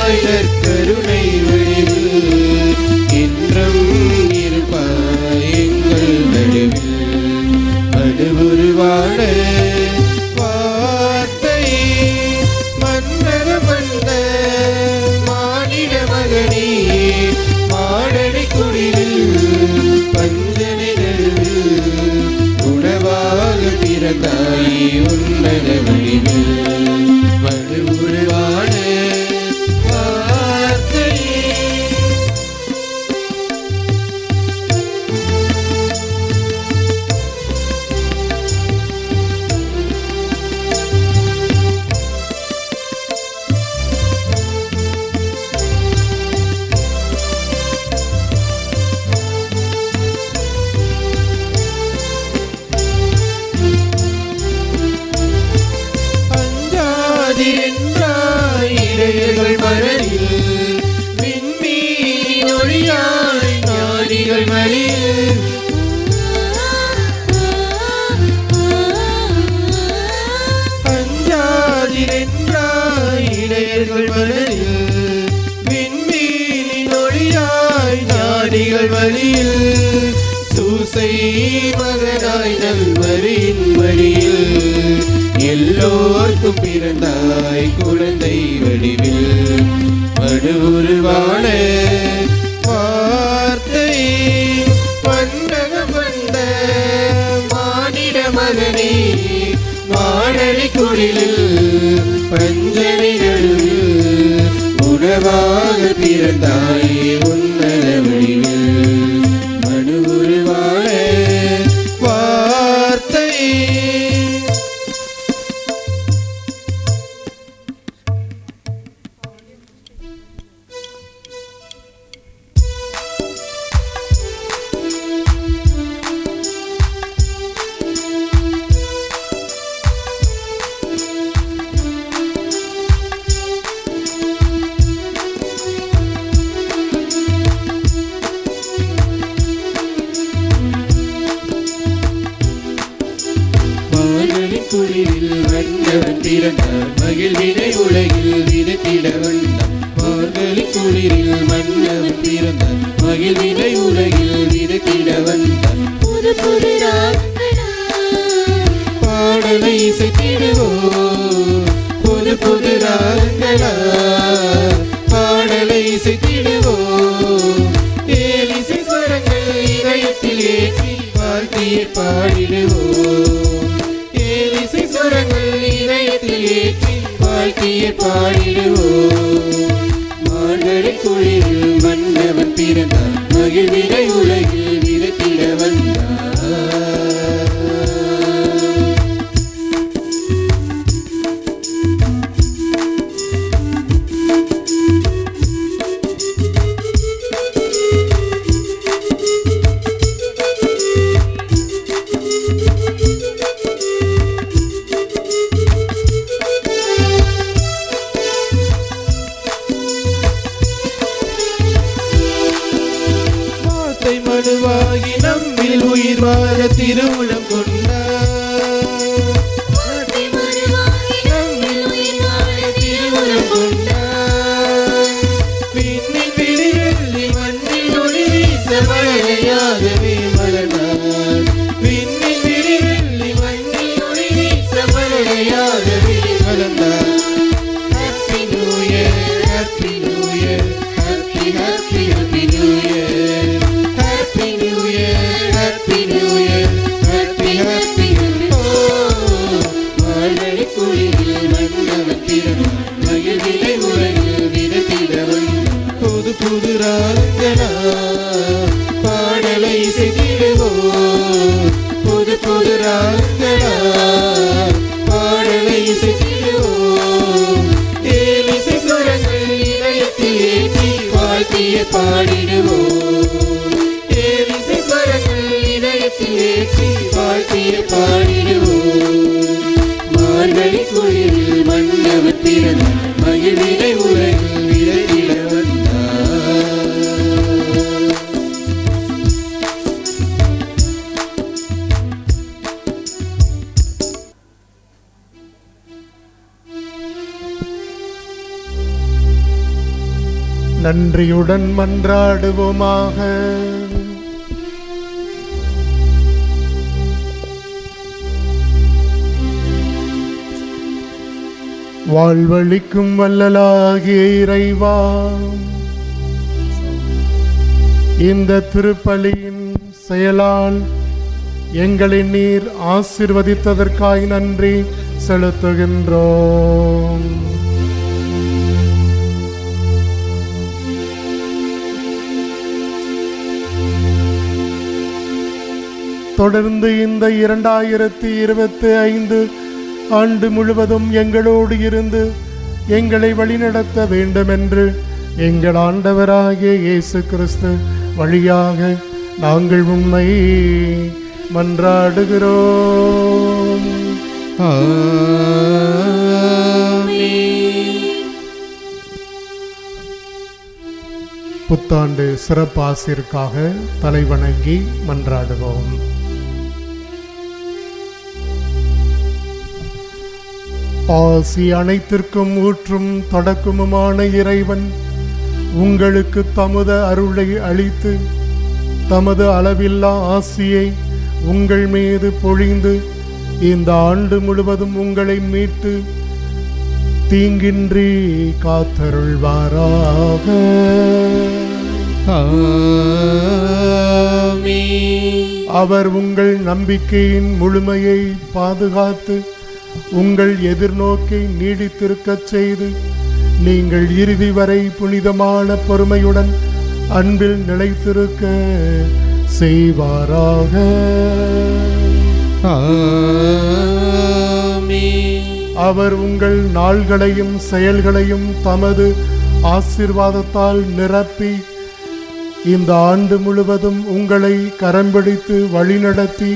வடிவாய் நற்கருணை வடிவில் என்றும் இருப்பாய் எங்கள் நடுவில். அது உருவான வார்த்தை மன்னர வந்த மானிட மகனே மாடனை குடிலில் பஞ்சனை நடுவில் உணவாக பிறந்தாய் உன்னத வடிவில். மது உருவான வார்த்தை அஞ்சாதிரென்றாய் இடையர்கள் மனதில் விண்மீன் ஒளியாய் ஞானிகள் மலில். அஞ்சாதிரென்றாய் இடையர்கள் மனதில் விண்மீன் ஒளியாய் ஞானிகள் மலில். சூசை மகனாய் நல்வரின் மடியில் எல்லோர்க்கும் பிறந்தாய் குழந்தை வடிவில். மடு உருவான வார்த்தை பண்டகம் வந்த மானிட மகனே மாடனை குடிலில் பஞ்சனை நடுவில் உணவாக பிறந்தாய் உன்னத வடிவில். மடு உருவான வார்த்தை குளிரில் வந்தவன் பிறந்தார் மகிழ்வினை உலகில் விதைத்திட வந்தான். மார்கழி குளிரில் மன்னவன் பிறந்தார் மகிழ்வினை உலகில் விதைத்திட வந்தான். புது புது பாடலை இசைத்திடுவோம் புது புது ராகங்களா பாடலை இசைத்திடுவோம். ஏலிசை ஸ்வரங்கள் இதயத்தில் ஏற்றி வாழ்க்கையை பாடிடுவோம். ஏலிசை சுரங்கள் இதயத்தில் ஏற்றி வாழ்க்கையை பாடிடுவோம். மார்கழி குளிரில் மன்னவன் பிறந்தார் மகிழ்வினை உலகில் விதைத்திட வந்தார். மனுவாகி நம்மில் உயிர் வாழ திருவுளம் கொண்டார். திருவுளம் கொண்டார். விண்ணின் விடிவெள்ளி மண்ணில் ஒளி வீச மழையாகவே மலர்ந்தார். விண்ணின் விடிவெள்ளி மண்ணில் ஒளி வீச மழையாகவே மலர்ந்தார். Happy New Year, Happy New Year, Happy Happy Happy New Year. Happy New Year, Happy New Year, Happy Happy Happy. மார்கழி குளிரில் மன்னவன் பிறந்தார் மகிழ்வினை உலகில் விதைத்திட வந்தான். புது புது ராகங்களா பாடலை இசைத்திடுவோம். புது புது ராகங்களா பாடலை இசைத்திடுவோம். ஏலிசை சுரங்கள் இதயத்தில் ஏற்றி வாழ்க்கையை பாடிடுவோம். ஏலிசை ஸ்வரங்கள் இதயத்தில் ஏற்றி வாழ்க்கையை பாடிடுவோம். மார்கழி குளிரில் மன்னவன் பிறந்தார் மகிழ்வினை உலகில் விதைத்திட வந்தார். நன்றியுடன் மன்றாடுவோமாக. வாழ்வளிக்கும் வல்லலாகிய இறைவா, இந்த திருப்பலியின் செயலால் எங்களை நீர் ஆசீர்வதித்ததற்காய் நன்றி செலுத்துகின்றோம். தொடர்ந்து இந்த 2025 ஆண்டு முழுவதும் எங்களோடு இருந்து எங்களை வழிநடத்த வேண்டும் என்று எங்கள் ஆண்டவராகிய இயேசு கிறிஸ்து வழியாக நாங்கள் உம்மை மன்றாடுகிறோம். புத்தாண்டு சிறப்பாசிற்காக தலைவணங்கி மன்றாடுவோம். ஆசி அனைத்திற்கும் ஊற்றும் தொடக்கமுமான இறைவன் உங்களுக்கு தமது அருளை அளித்து தமது அளவில்லா ஆசியை உங்கள் மீது பொழிந்து இந்த ஆண்டு முழுவதும் உங்களை மீட்டு தீங்கின்றி காத்தருள்வாராக. அவர் உங்கள் நம்பிக்கையின் முழுமையை பாதுகாத்து உங்கள் எதிர்நோக்கை நீடித்திருக்கச் செய்து நீங்கள் இறுதி வரை புனிதமான பொறுமையுடன் அன்பில் நிலைத்திருக்க செய்வாராக. அவர் உங்கள் நாள்களையும் செயல்களையும் தமது ஆசீர்வாதத்தால் நிரப்பி இந்த ஆண்டு முழுவதும் உங்களை கரம்பிடித்து வழிநடத்தி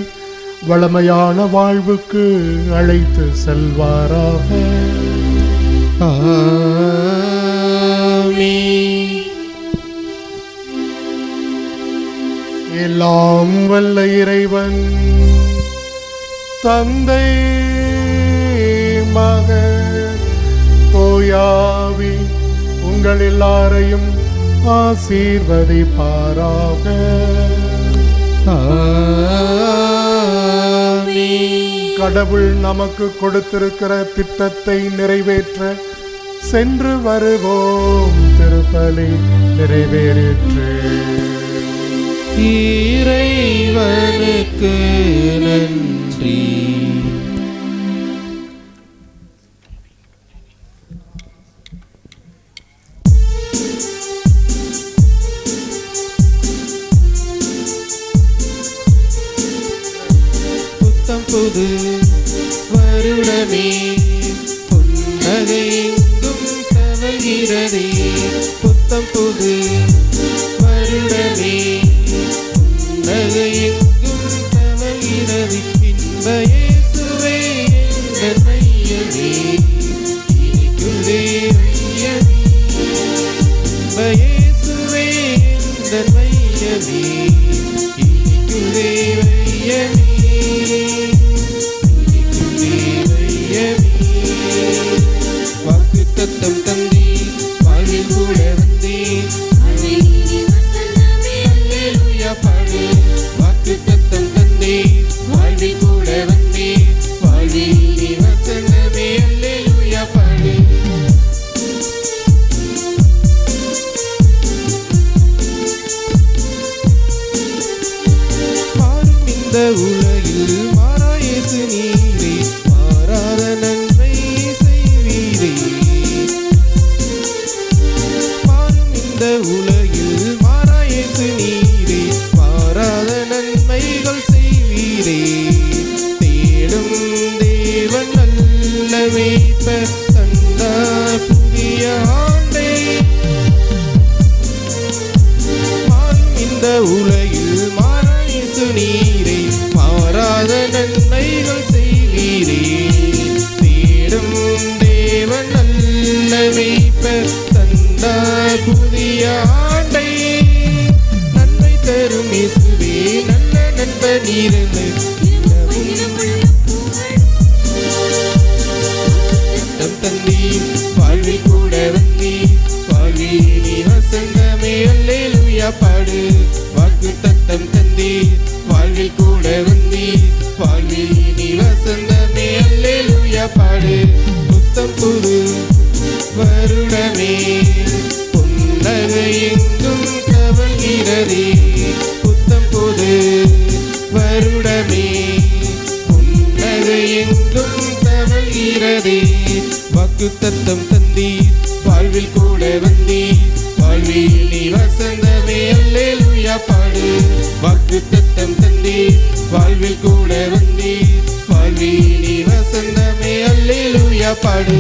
வளமையான வாழ்வுக்கு அழைத்து செல்வாராக. எல்லாம் வல்ல இறைவன் தந்தை மகன் தூயாவி உங்கள் எல்லாரையும் ஆசீர்வதிப்பாராக. கடவுள் நமக்கு கொடுத்திருக்கிற திட்டத்தை நிறைவேற்ற சென்று வருவோம். திருப்பலி நிறைவேறிற்று. இறைவனுக்கு நன்றி. புது வருடமே புன்னகை எங்கும் தவழ்கிறதே. புத்தம் புது வருடமே புன்னகை எங்கும் தவழ்கிறது. இன்ப இயேசுவே எங்கள் மையமே இனிக்குள்ளே மையமே. இன்ப இயேசுவே எங்கள் மையமே இனிக்குள்ளே மையமே. வாக்குத்தத்தம் தந்தே வாழ்வில் கூட வந்தே அல்லேலூயா பாடு. வாக்குத்தத்தம் தந்தே வாழ்வில் கூட வந்தே வாழ்வில் வசனமே அல்லேலூயா பாடு. மாறும் இந்த உலகில் மாறா இயேசு நீரே மாறாத நன்மை செய்வீரே. மாறும் இந்த உலகில் மாறா இயேசு நீரே மாறாத நன்மைகள் செய்வீரே. தேடும் தேவன் நல்ல மேய்ப்பர் தந்தார் புதிய ஆண்டை. மாறும் இந்த உலகில் மாறா இயேசு நீரே மாறாத நன்மைகள் செய்வீரே. தேடும் தேவன் நல்ல மேய்ப்பர் தந்தார் புதிய ஆண்டை. நன்மை தரும் இயேசுவே நல்ல நண்பர் நீரது தந்தீர் வாழ்வில் கூட வந்தீர் வாழ்வில் நீ வசந்த வருடமே புன்னகை எங்கும் தவழ்கிறதே புத்தம் புது வருடமே புன்னகை எங்கும் தவழ்கிறதே வாக்குத்தத்தம் தந்தீர் வாழ்வில் கூட வந்தீர் வாழ்வில் நீ வசந்தமே அல்லேலூயா பாடு வாக்குத்தத்தம் தந்தீர் வாழ்வில் கூட வந்தீர் வாழ்வில் நீ வசந்தமே அல்லேலூயா பாடு